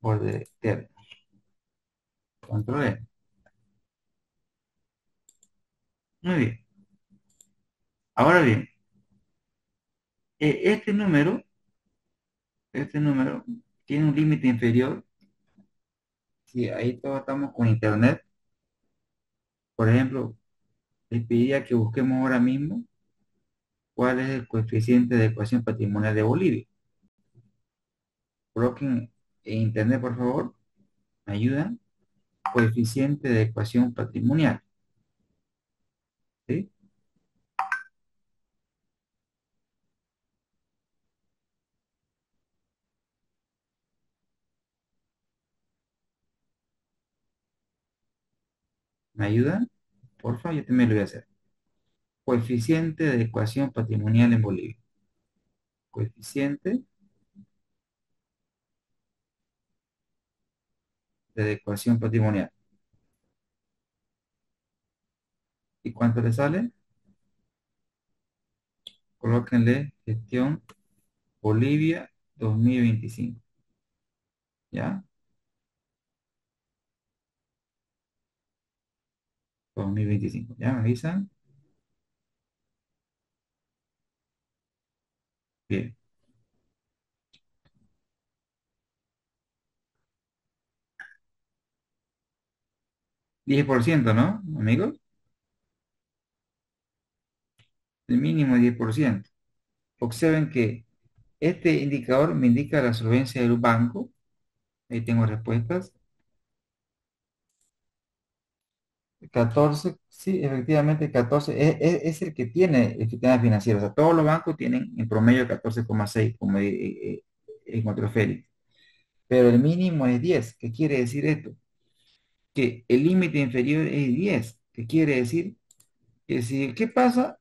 borde externo. Control E. Muy bien. Ahora bien, este número tiene un límite inferior. Si ahí todos estamos con internet, por ejemplo, les pediría que busquemos ahora mismo cuál es el coeficiente de ecuación patrimonial de Bolivia. Coloquen en internet, por favor, me ayudan. Coeficiente de ecuación patrimonial. ¿Sí? ¿Me ayudan? Por favor, yo también lo voy a hacer. Coeficiente de ecuación patrimonial en Bolivia. Coeficiente de ecuación patrimonial. ¿Y cuánto le sale? Colóquenle gestión Bolivia 2025. ¿Ya? 2025. ¿Ya? ¿Me avisan? Bien. 10%, ¿no, amigos? El mínimo es 10%. Observen que este indicador me indica la solvencia del banco. Ahí tengo respuestas. 14, sí, efectivamente 14 es el que tiene el sistema financiero. O sea, todos los bancos tienen en promedio 14,6, como encontró Félix. Pero el mínimo es 10. ¿Qué quiere decir esto? Que el límite inferior es 10. ¿Qué quiere decir? Que si, ¿qué pasa?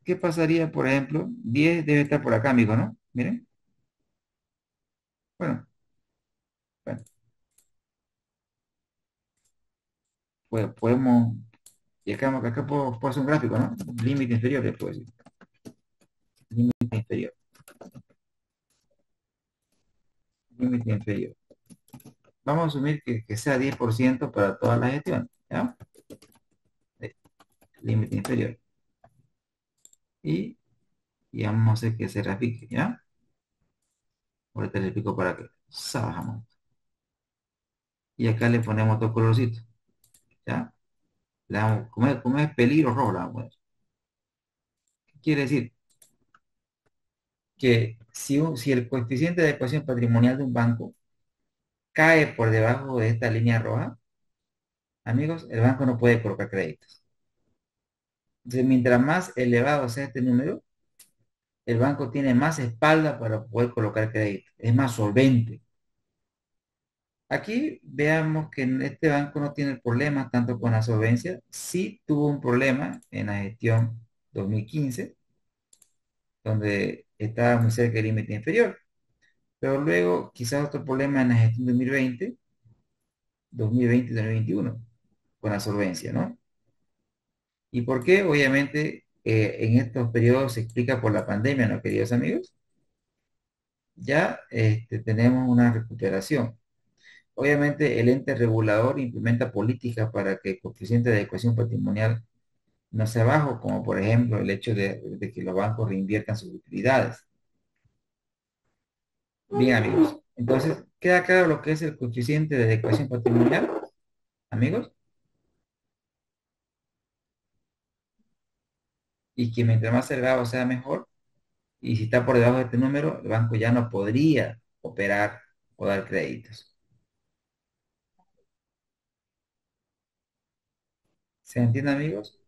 ¿Qué pasaría, por ejemplo? 10 debe estar por acá, amigo, ¿no? Miren. Bueno, bueno, pues podemos, y acá puedo hacer un gráfico, ¿no? Límite inferior, le puedo decir. Límite inferior. Límite inferior. Vamos a asumir que sea 10% para toda la gestión, ¿ya? Eh, Límite inferior. Y, y vamos a hacer que se grafique, ¿ya? Ahorita le explico para qué. Bajamos. Y acá le ponemos otro colorcito, ¿ya? Le damos, como es peligro rojo, la vamos a poner. ¿Qué quiere decir? que si el coeficiente de adecuación patrimonial de un banco cae por debajo de esta línea roja, amigos, el banco no puede colocar créditos. Entonces, mientras más elevado sea este número, el banco tiene más espalda para poder colocar crédito, es más solvente. Aquí veamos que este banco no tiene problemas tanto con la solvencia, sí tuvo un problema en la gestión 2015, donde estaba muy cerca del límite inferior, pero luego quizás otro problema en la gestión 2020 y 2021, con la solvencia, ¿no? ¿Y por qué? Obviamente, en estos periodos se explica por la pandemia, ¿no, queridos amigos? Ya tenemos una recuperación. Obviamente, el ente regulador implementa políticas para que el coeficiente de adecuación patrimonial no sea bajo, como por ejemplo el hecho de que los bancos reinviertan sus utilidades. Bien, amigos. Entonces, ¿queda claro lo que es el coeficiente de adecuación patrimonial, amigos? Y que mientras más elevado sea mejor, y si está por debajo de este número, el banco ya no podría operar o dar créditos. ¿Se entiende, amigos?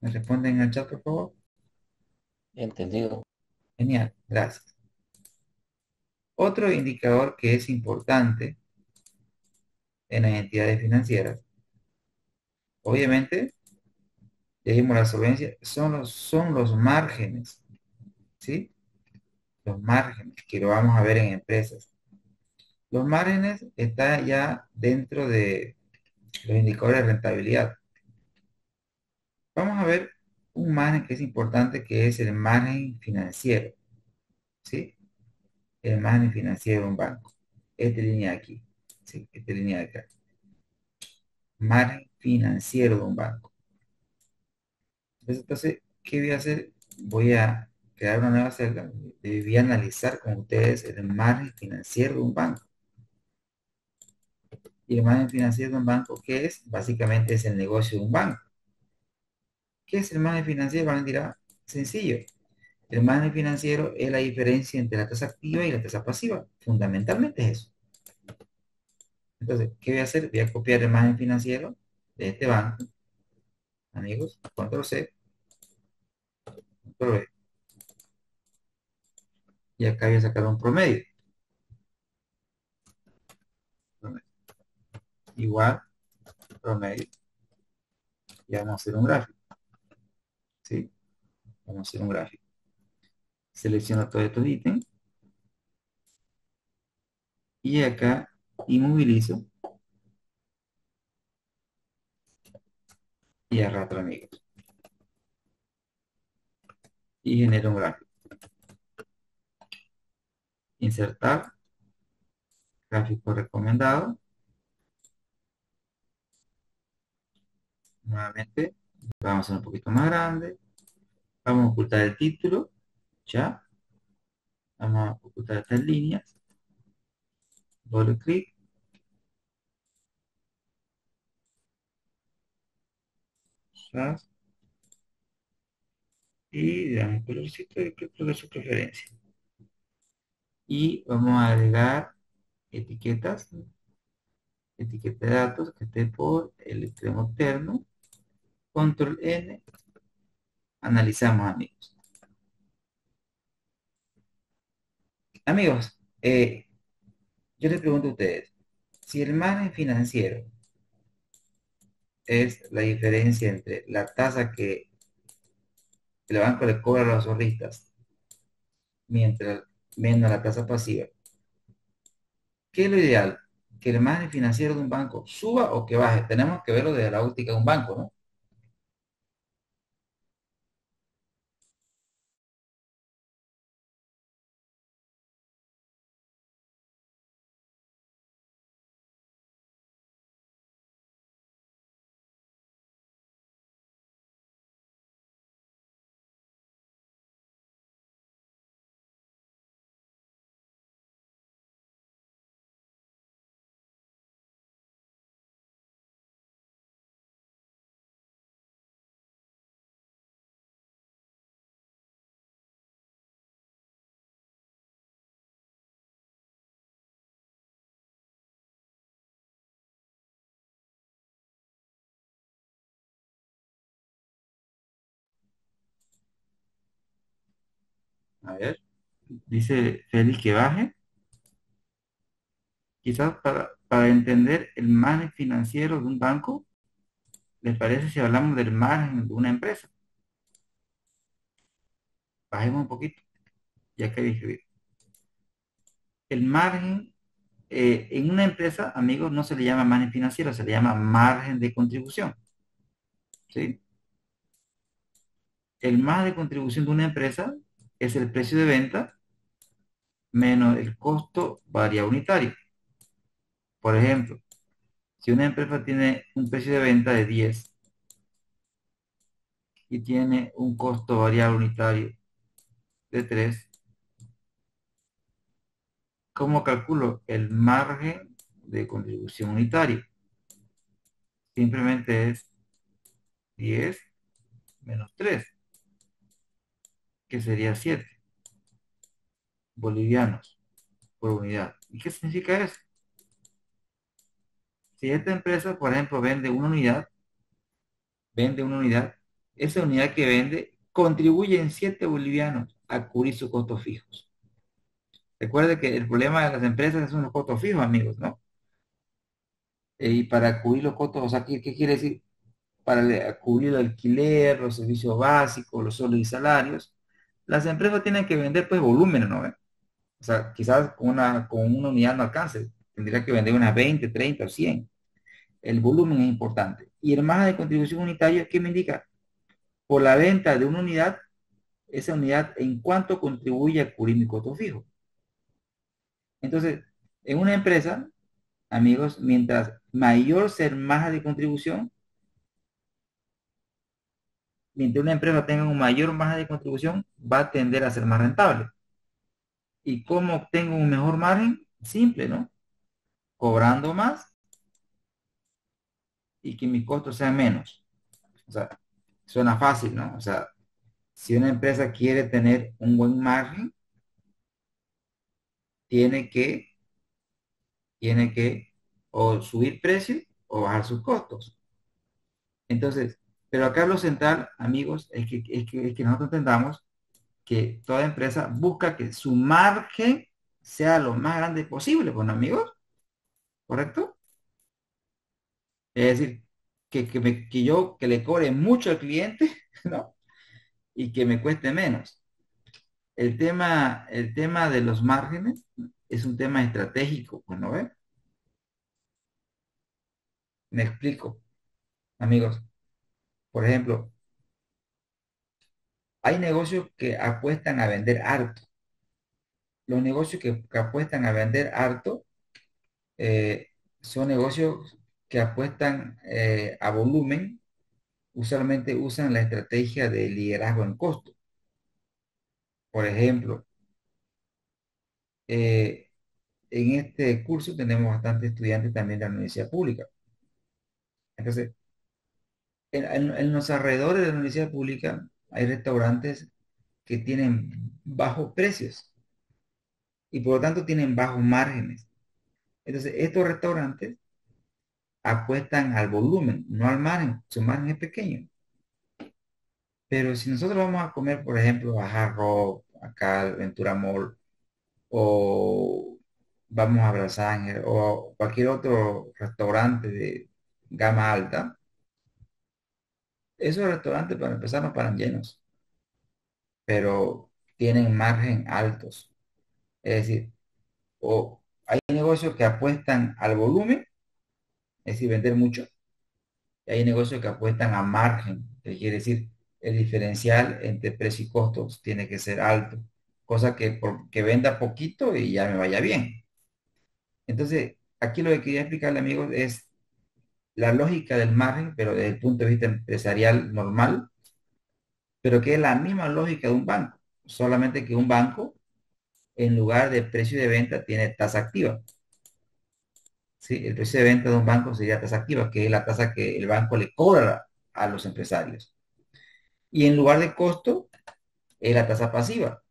¿Me responden en el chat, por favor? Entendido. Genial, gracias. Otro indicador que es importante en las entidades financieras, obviamente, ya vimos la solvencia, son los márgenes, ¿sí? Los márgenes, que lo vamos a ver en empresas. Los márgenes están ya dentro de los indicadores de rentabilidad. Vamos a ver un margen que es importante, que es el margen financiero, ¿sí? El margen financiero de un banco. Esta línea de aquí, ¿sí? Esta línea de acá. Margen financiero de un banco. Entonces, ¿qué voy a hacer? Voy a crear una nueva celda y voy a analizar con ustedes el margen financiero de un banco. Y el margen financiero de un banco, ¿qué es? Básicamente es el negocio de un banco. ¿Qué es el margen financiero? Van a decir, sencillo. El margen financiero es la diferencia entre la tasa activa y la tasa pasiva. Fundamentalmente es eso. Entonces, ¿qué voy a hacer? Voy a copiar el margen financiero de este banco, amigos, control C, control V, y acá voy a sacar un promedio. Promedio. Igual, promedio. Y vamos a hacer un gráfico, ¿sí? Vamos a hacer un gráfico. Selecciono todos estos ítems y acá inmovilizo y arrastro, amigos. Y genero un gráfico. Insertar, gráfico recomendado. Nuevamente, vamos a hacer un poquito más grande. Vamos a ocultar el título, ya. Vamos a ocultar estas líneas. Doble clic. Ya. Y le damos colorcito y creo que es su preferencia. Y vamos a agregar etiquetas, etiqueta de datos que esté por el extremo externo. Control N. Analizamos, amigos. Amigos, yo les pregunto a ustedes, si el margen financiero es la diferencia entre la tasa que el banco le cobra a los ahorristas, mientras menos la tasa pasiva, ¿qué es lo ideal? ¿Que el margen financiero de un banco suba o que baje? Tenemos que verlo desde la óptica de un banco, ¿no? A ver, dice Félix que baje. Quizás para entender el margen financiero de un banco, ¿les parece si hablamos del margen de una empresa? Bajemos un poquito, ya que dije, el margen en una empresa, amigos, no se le llama margen financiero, se le llama margen de contribución, ¿sí? El margen de contribución de una empresa es el precio de venta menos el costo variable unitario. Por ejemplo, si una empresa tiene un precio de venta de 10 y tiene un costo variable unitario de 3, ¿cómo calculo el margen de contribución unitario? Simplemente es 10 menos 3, que sería 7 bolivianos por unidad. ¿Y qué significa eso? Si esta empresa, por ejemplo, vende una unidad, esa unidad que vende contribuye en 7 bolivianos a cubrir sus costos fijos. Recuerde que el problema de las empresas son los costos fijos, amigos, ¿no? Y para cubrir los costos, o sea, ¿qué quiere decir? Para cubrir el alquiler, los servicios básicos, los sueldos y salarios, las empresas tienen que vender pues volumen, ¿no? O sea, quizás con una unidad no alcance, tendría que vender unas 20, 30 o 100. El volumen es importante. Y el margen de contribución unitario, ¿qué me indica? Por la venta de una unidad, esa unidad en cuánto contribuye a cubrir mi costo fijo. Entonces, en una empresa, amigos, mientras mayor sea el margen de contribución, mientras una empresa tenga un mayor margen de contribución, va a tender a ser más rentable. ¿Y cómo obtengo un mejor margen? Simple, ¿no? Cobrando más y que mis costos sean menos. O sea, suena fácil, ¿no? O sea, si una empresa quiere tener un buen margen, tiene que, tiene que o subir precios o bajar sus costos. Entonces, pero acá lo central, amigos, es que nosotros entendamos que toda empresa busca que su margen sea lo más grande posible, bueno, amigos, ¿correcto? Es decir, que le cobre mucho al cliente, ¿no? Y que me cueste menos. El tema de los márgenes es un tema estratégico, pues, ¿no ve? Me explico, amigos. Por ejemplo, hay negocios que apuestan a vender harto. Los negocios que apuestan a vender harto eh, son negocios que apuestan a volumen. Usualmente usan la estrategia de liderazgo en costo. Por ejemplo, eh, en este curso tenemos bastantes estudiantes también de la universidad pública. Entonces, en los alrededores de la universidad pública hay restaurantes que tienen bajos precios y por lo tanto tienen bajos márgenes. Entonces, estos restaurantes apuestan al volumen, no al margen. Su margen es pequeño. Pero si nosotros vamos a comer, por ejemplo, a Hard Rock, acá al Ventura Mall, o vamos a Brazánger, o cualquier otro restaurante de gama alta, esos restaurantes para empezar no paran llenos, pero tienen margen altos. Es decir, o hay negocios que apuestan al volumen, es decir, vender mucho, y hay negocios que apuestan a margen, que quiere decir el diferencial entre precio y costos tiene que ser alto, cosa que venda poquito y ya me vaya bien. Entonces, aquí lo que quería explicarle, amigos, es la lógica del margen, pero desde el punto de vista empresarial normal, pero que es la misma lógica de un banco, solamente que un banco, en lugar de precio de venta, tiene tasa activa. ¿Sí? El precio de venta de un banco sería tasa activa, que es la tasa que el banco le cobra a los empresarios. Y en lugar de costo, es la tasa pasiva,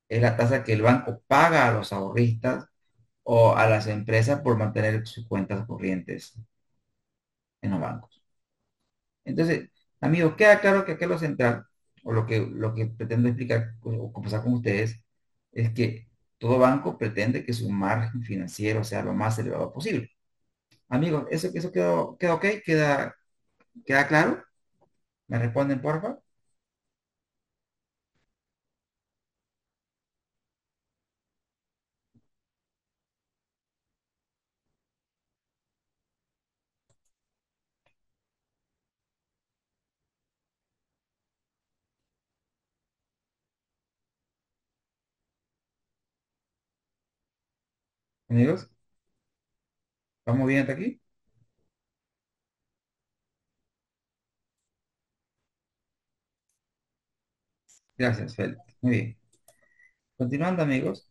es la tasa que el banco paga a los ahorristas o a las empresas por mantener sus cuentas corrientes en los bancos. Entonces, amigos, queda claro que aquí es lo central. o lo que pretendo explicar o conversar con ustedes, es que todo banco pretende que su margen financiero sea lo más elevado posible. Amigos, ¿eso quedó ok? ¿Queda claro? ¿Me responden, por favor? Amigos, ¿vamos bien hasta aquí? Gracias, Félix. Muy bien. Continuando, amigos.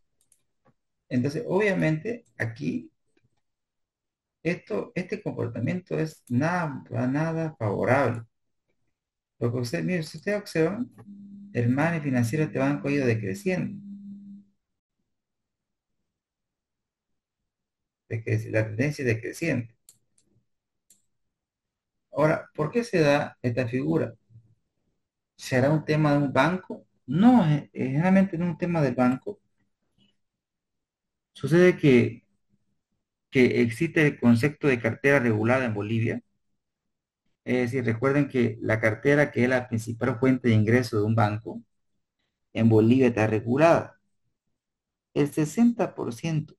Entonces, obviamente, aquí, este comportamiento es nada, para nada favorable. Porque usted, mire, si usted observa, el margen financiero de este banco ha ido decreciendo. La tendencia es decreciente. Ahora, ¿por qué se da esta figura? ¿Será un tema de un banco? No, generalmente no es un tema del banco. Sucede que existe el concepto de cartera regulada en Bolivia. Es decir, recuerden que la cartera, que es la principal fuente de ingreso de un banco, en Bolivia está regulada. El 60%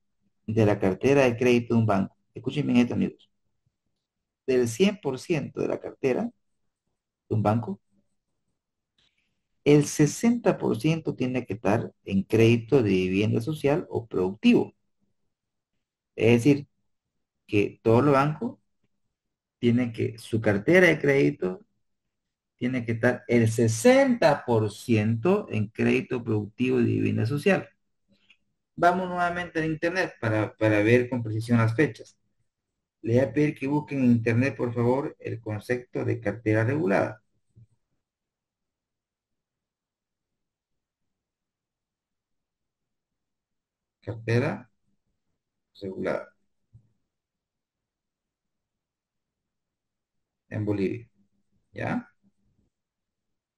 de la cartera de crédito de un banco, escuchen bien esto, amigos, del 100% de la cartera de un banco, el 60% tiene que estar en crédito de vivienda social o productivo. Es decir, que todos los bancos tienen que, su cartera de crédito tiene que estar el 60% en crédito productivo de vivienda social. Vamos nuevamente a internet para ver con precisión las fechas. Le voy a pedir que busquen en internet, por favor, el concepto de cartera regulada. Cartera regulada en Bolivia, ¿ya?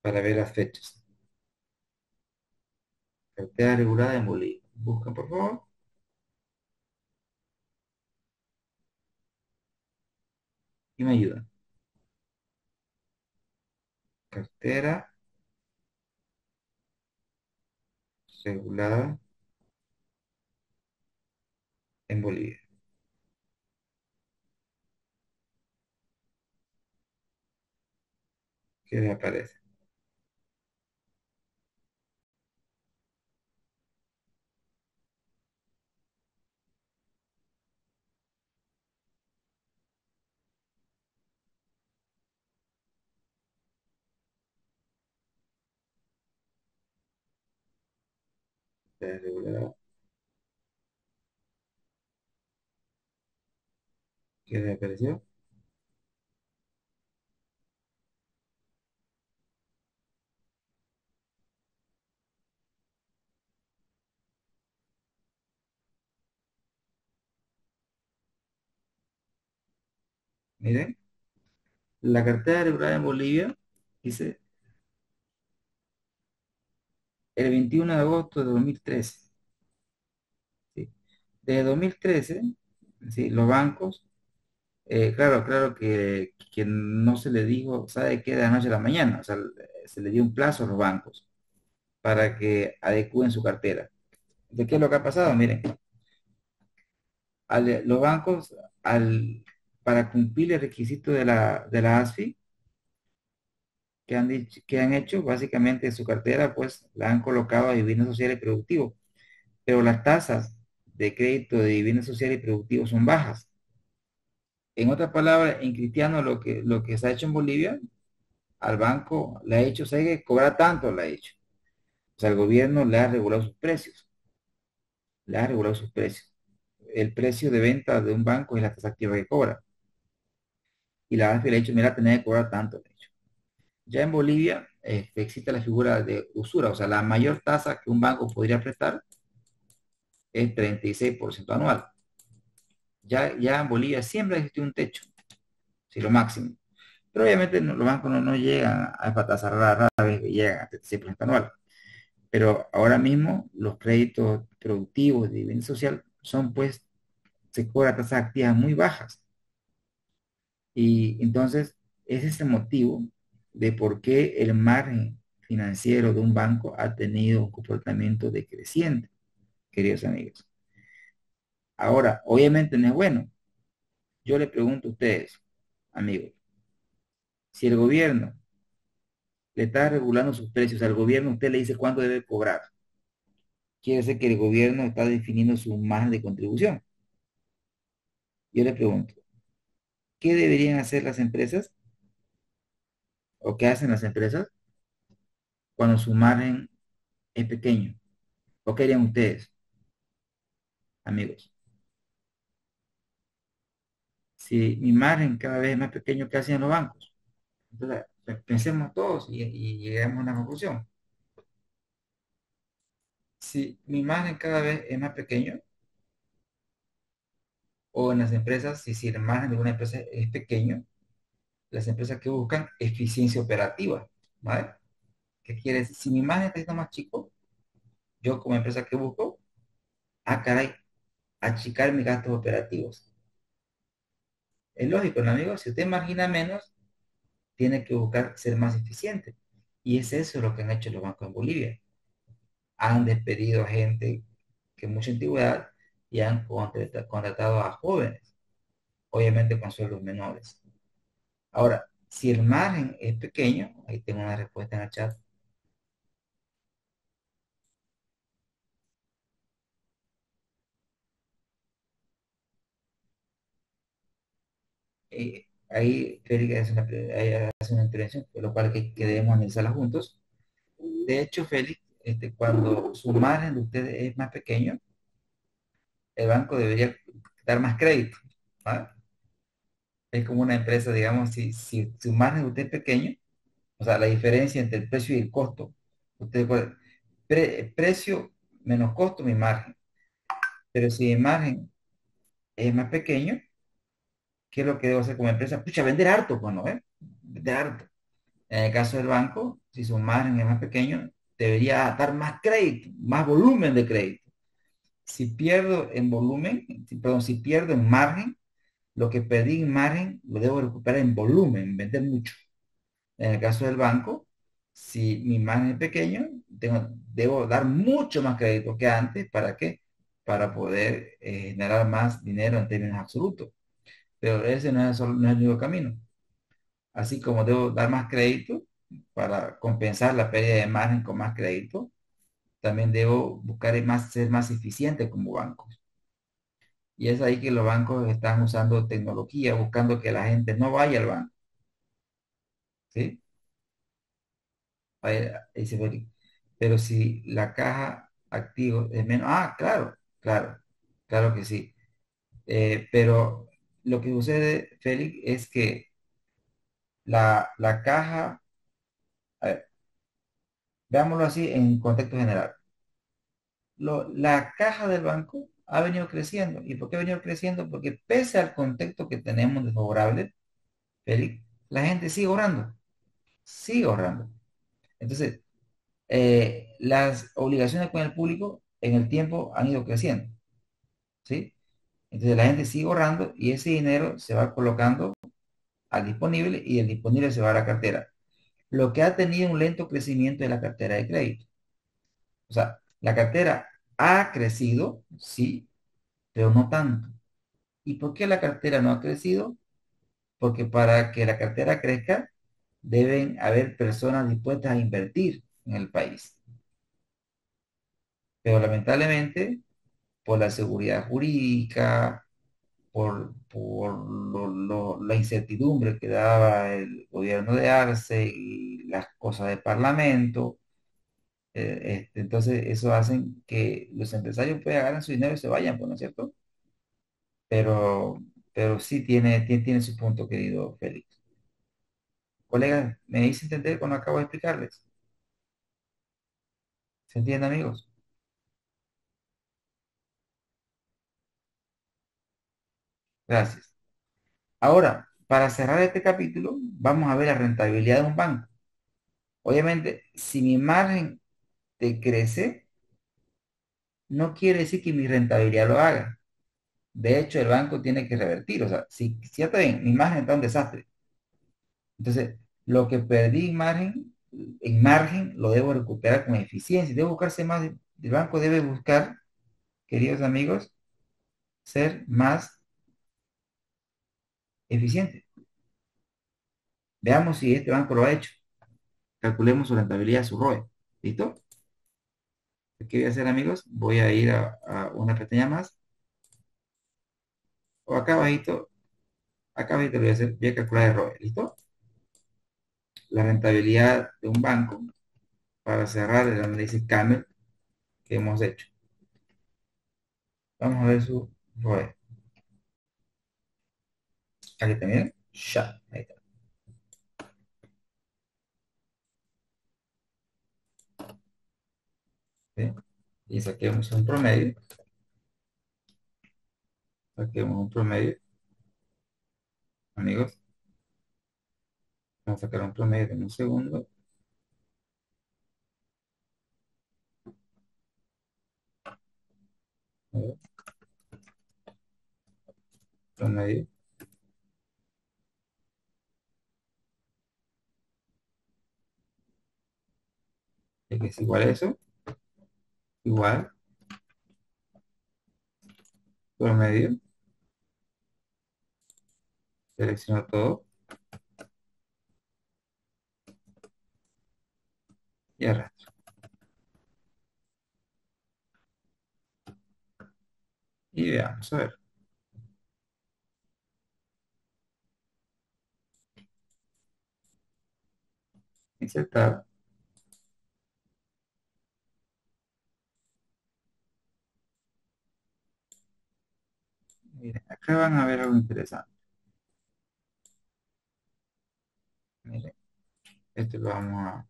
Para ver las fechas. Cartera regulada en Bolivia. Buscan, por favor, y me ayudan. Cartera regulada en Bolivia. ¿Qué les aparece? Cartera regulada. ¿Qué les apareció? Miren, la cartera regulada en Bolivia dice el 21 de agosto de 2013. ¿Sí? De 2013, ¿sí? Los bancos, claro que no se le dijo, ¿sabe qué? De la noche a la mañana, o sea, se le dio un plazo a los bancos para que adecúen su cartera. ¿De qué es lo que ha pasado? Miren, los bancos, para cumplir el requisito de la ASFI, que han hecho, básicamente su cartera, pues la han colocado a vivienda social y productivo, pero las tasas de crédito de vivienda social y productivo son bajas. En otras palabras, en cristiano lo que se ha hecho en Bolivia, al banco le ha hecho, o sea, que cobrar tanto le ha hecho. O sea, el gobierno le ha regulado sus precios, le ha regulado sus precios. El precio de venta de un banco es la tasa activa que cobra. Y la AFP le ha dicho, mira, tenés que cobrar tanto, le ha dicho. Ya en Bolivia existe la figura de usura, o sea, la mayor tasa que un banco podría prestar es 36% anual. Ya en Bolivia siempre existe un techo, si lo máximo. Pero obviamente los bancos no llegan a esa tasa rara, vez que llegan a 7% anual. Pero ahora mismo los créditos productivos de bien social son pues, se cobra tasas activas muy bajas. Y entonces ese es el motivo de por qué el margen financiero de un banco ha tenido un comportamiento decreciente, queridos amigos. Ahora, obviamente no es bueno. Yo le pregunto a ustedes, amigos, si el gobierno le está regulando sus precios, al gobierno usted le dice cuánto debe cobrar, quiere decir que el gobierno está definiendo su margen de contribución. Yo le pregunto, ¿qué deberían hacer las empresas o qué hacen las empresas cuando su margen es pequeño? ¿O qué harían ustedes, amigos? Si mi margen cada vez es más pequeño, ¿qué hacen los bancos? Entonces, pensemos todos y lleguemos a una conclusión. Si mi margen cada vez es más pequeño, o en las empresas, si el margen de una empresa es pequeño, las empresas que buscan eficiencia operativa, ¿vale? ¿Qué quiere decir? Si mi margen está siendo más chico, yo como empresa que busco, caray, achicar mis gastos operativos. Es lógico, ¿no, amigo? Si usted margina menos, tiene que buscar ser más eficiente. Y es eso lo que han hecho los bancos en Bolivia. Han despedido a gente que mucha antigüedad y han contratado a jóvenes, obviamente con sueldos menores. Ahora, si el margen es pequeño, ahí tengo una respuesta en el chat. Ahí Félix hace una intervención, por lo cual que debemos analizarla juntos. De hecho, Félix, cuando su margen de ustedes es más pequeño, el banco debería dar más crédito. ¿Vale? Es como una empresa, digamos, si su margen de usted es pequeño, o sea, la diferencia entre el precio y el costo, usted puede, precio menos costo, mi margen. Pero si mi margen es más pequeño, ¿qué es lo que debo hacer como empresa? Pucha, vender harto, bueno, ¿eh? Vender harto. En el caso del banco, si su margen es más pequeño, debería dar más crédito, más volumen de crédito. Si pierdo en volumen, perdón, si pierdo en margen, lo que perdí en margen lo debo recuperar en volumen, vender mucho. En el caso del banco, si mi margen es pequeño, debo dar mucho más crédito que antes. ¿Para qué? Para poder generar más dinero en términos absolutos. Pero ese no es el único camino. Así como debo dar más crédito para compensar la pérdida de margen con más crédito, también debo buscar ser más eficiente como bancos. Y es ahí que los bancos están usando tecnología, buscando que la gente no vaya al banco, ¿sí? Dice Félix, pero si la caja activo es menos, claro, claro, claro que sí. Pero lo que sucede, Félix, es que la caja, a ver, veámoslo así en contexto general. La caja del banco ha venido creciendo. ¿Y por qué ha venido creciendo? Porque pese al contexto que tenemos desfavorable, Félix, la gente sigue ahorrando, sigue ahorrando. Entonces, las obligaciones con el público en el tiempo han ido creciendo, ¿sí? Entonces la gente sigue ahorrando y ese dinero se va colocando al disponible y el disponible se va a la cartera. Lo que ha tenido un lento crecimiento es la cartera de crédito. O sea, la cartera ha crecido, sí, pero no tanto. ¿Y por qué la cartera no ha crecido? Porque para que la cartera crezca, deben haber personas dispuestas a invertir en el país. Pero lamentablemente, por la seguridad jurídica, la incertidumbre que daba el gobierno de Arce y las cosas del Parlamento, entonces eso hacen que los empresarios pues agarren su dinero y se vayan, pues, ¿no es cierto? Pero, pero sí tiene su punto, querido Félix. Colegas, me hice entender cuando acabo de explicarles. ¿Se entiende, amigos? Gracias. Ahora, para cerrar este capítulo, vamos a ver la rentabilidad de un banco. Obviamente, si mi margen te crece, no quiere decir que mi rentabilidad lo haga. De hecho, el banco tiene que revertir. O sea, si ya está bien, mi margen está un desastre. Entonces, lo que perdí en margen, lo debo recuperar con eficiencia. Debo buscarse más. El banco debe buscar, queridos amigos, ser más eficiente. Veamos si este banco lo ha hecho. Calculemos su rentabilidad, su ROE. ¿Listo? ¿Qué voy a hacer, amigos? Voy a ir a una pestaña más. O acá abajito lo voy a hacer. Voy a calcular el ROE. ¿Listo? La rentabilidad de un banco para cerrar el análisis Camel que hemos hecho. Vamos a ver su ROE. Aquí también. Ya. Ahí está. ¿Sí? Y saquemos un promedio. Saquemos un promedio, amigos. Vamos a sacar un promedio en un segundo. A ver, promedio. Y que es igual a eso. Igual. Promedio. Selecciono todo. Y arrastro. Y veamos. A ver. Insertar. Miren, acá van a ver algo interesante. Miren, esto lo vamos a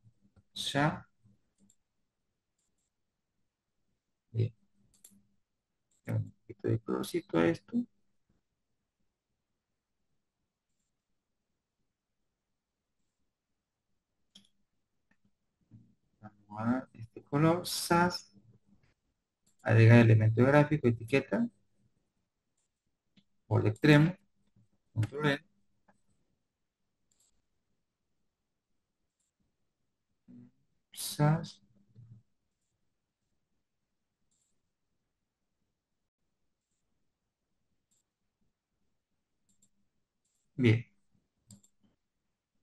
ya. Bien, un poquito de colorcito a esto. Vamos a dar este color. SAS. Agregar elemento gráfico, etiqueta. Por el extremo. Control N. SAS. Bien.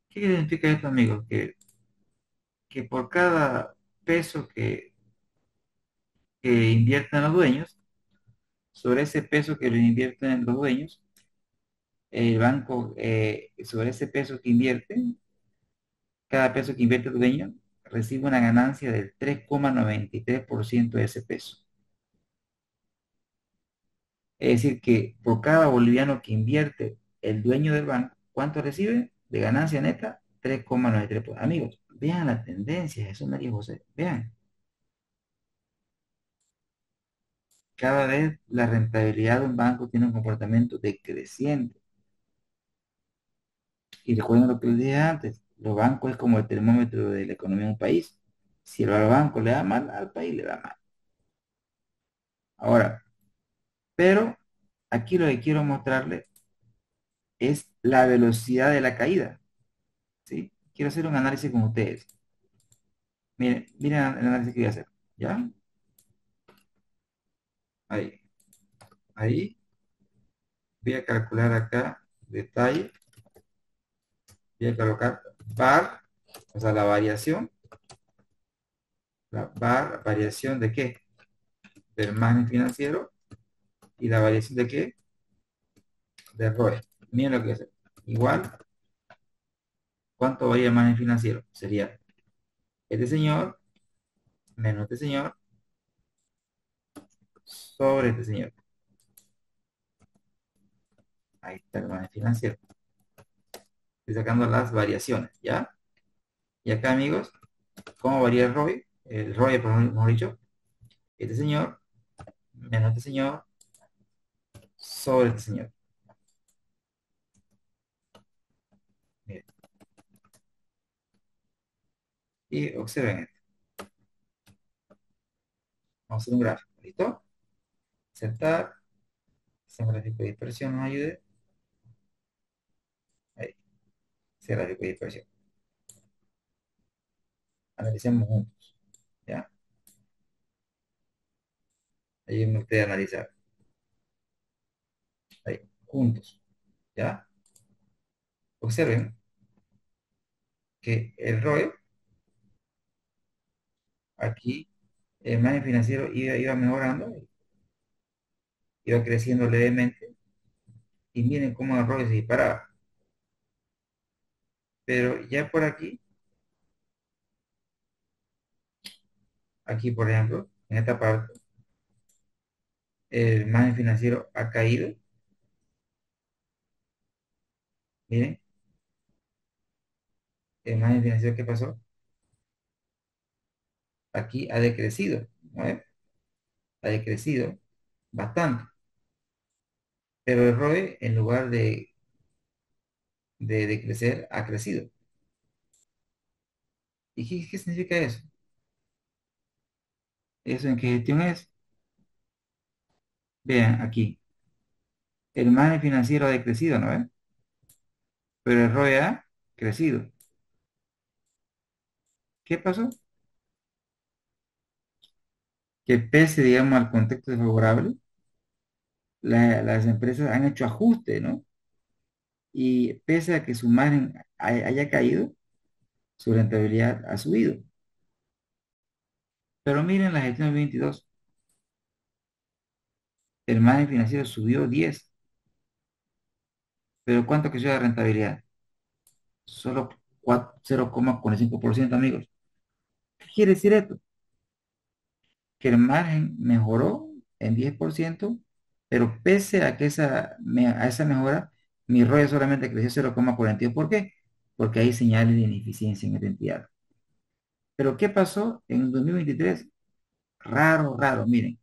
¿Qué significa esto, amigos? Que por cada peso que inviertan los dueños, sobre ese peso que lo invierten los dueños, el banco, sobre ese peso que invierten, cada peso que invierte el dueño, recibe una ganancia del 3,93% de ese peso. Es decir, que por cada boliviano que invierte el dueño del banco, ¿cuánto recibe de ganancia neta? 3,93. Amigos, vean la tendencia, eso María José, vean. Cada vez la rentabilidad de un banco tiene un comportamiento decreciente. Y recuerden lo que les dije antes, los bancos es como el termómetro de la economía de un país. Si al banco le da mal, al país le da mal. Ahora, pero aquí lo que quiero mostrarles es la velocidad de la caída. ¿Sí? Quiero hacer un análisis con ustedes. Miren, miren el análisis que voy a hacer. ¿Ya? Ahí. Ahí. Voy a calcular acá detalle. Voy a colocar bar, o sea, la variación. La bar, variación de qué? Del margen financiero. ¿Y la variación de qué? De ROE. Miren lo que es. Igual, ¿cuánto varía el margen financiero? Sería este señor menos este señor sobre este señor. Ahí está el margen financiero. Estoy sacando las variaciones, ¿ya? Y acá, amigos, ¿cómo varía el ROE? El ROE, por mejor dicho, este señor menos este señor sobre este señor. Y observen esto. Vamos a hacer un gráfico. ¿Listo? Insertar. Ese gráfico de dispersión nos ayude. Ahí. Ese gráfico de dispersión. Analicemos juntos. ¿Ya? Ayúdenme ustedes a analizar. Ahí. Juntos. ¿Ya? Observen que el ROE aquí, el margen financiero iba mejorando, iba creciendo levemente. Y miren cómo el ROE se disparaba. Pero ya por aquí, aquí por ejemplo, en esta parte, el margen financiero ha caído. Miren, el margen financiero que pasó, aquí ha decrecido, ¿no ven? Ha decrecido bastante. Pero el ROE, en lugar de crecer, ha crecido. ¿Y qué significa eso? ¿Eso en qué gestión es? Vean aquí, el margen financiero ha decrecido, ¿no ven? Pero el ROE ha crecido. ¿Qué pasó? Que pese, digamos, al contexto desfavorable, las empresas han hecho ajustes, ¿no? Y pese a que su margen haya caído, su rentabilidad ha subido. Pero miren la gestión 22, el margen financiero subió 10, pero ¿cuánto creció la rentabilidad? Solo 0,45%, amigos. ¿Qué quiere decir esto? Que el margen mejoró en 10%, pero pese a que a esa mejora, mi ROE solamente creció 0,42. ¿Por qué? Porque hay señales de ineficiencia en esta entidad. Pero ¿qué pasó en 2023? Raro, raro. Miren,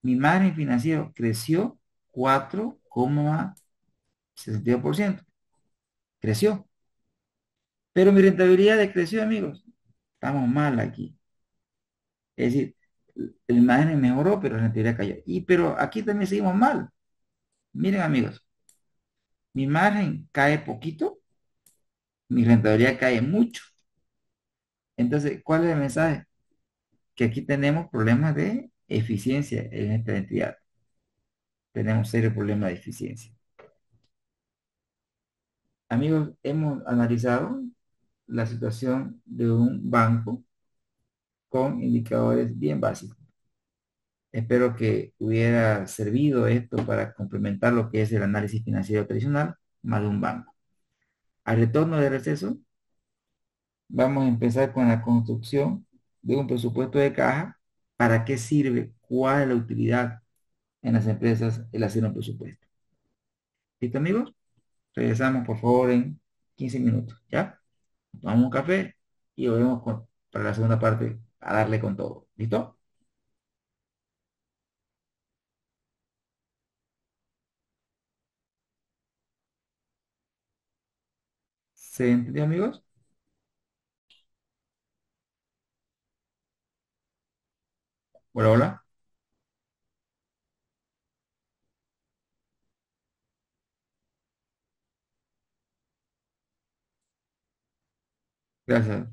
mi margen financiero creció 4,62%. Creció. Pero mi rentabilidad decreció, amigos. Estamos mal aquí. Es decir, el margen mejoró, pero la rentabilidad cayó. Pero aquí también seguimos mal. Miren, amigos, mi margen cae poquito, mi rentabilidad cae mucho. Entonces, ¿cuál es el mensaje? Que aquí tenemos problemas de eficiencia en esta entidad. Tenemos serios problemas de eficiencia. Amigos, hemos analizado la situación de un banco con indicadores bien básicos. Espero que hubiera servido esto para complementar lo que es el análisis financiero tradicional más de un banco. Al retorno del receso, vamos a empezar con la construcción de un presupuesto de caja. ¿Para qué sirve? ¿Cuál es la utilidad en las empresas el hacer un presupuesto? ¿Listo, amigos? Regresamos, por favor, en 15 minutos, ¿ya? Tomamos un café y volvemos para la segunda parte a darle con todo. ¿Listo? ¿Se entendió, amigos? Hola, hola. Gracias.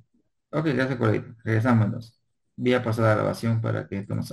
Ok, gracias, colega. Regresamos entonces. Voy a pasar la grabación para que esto no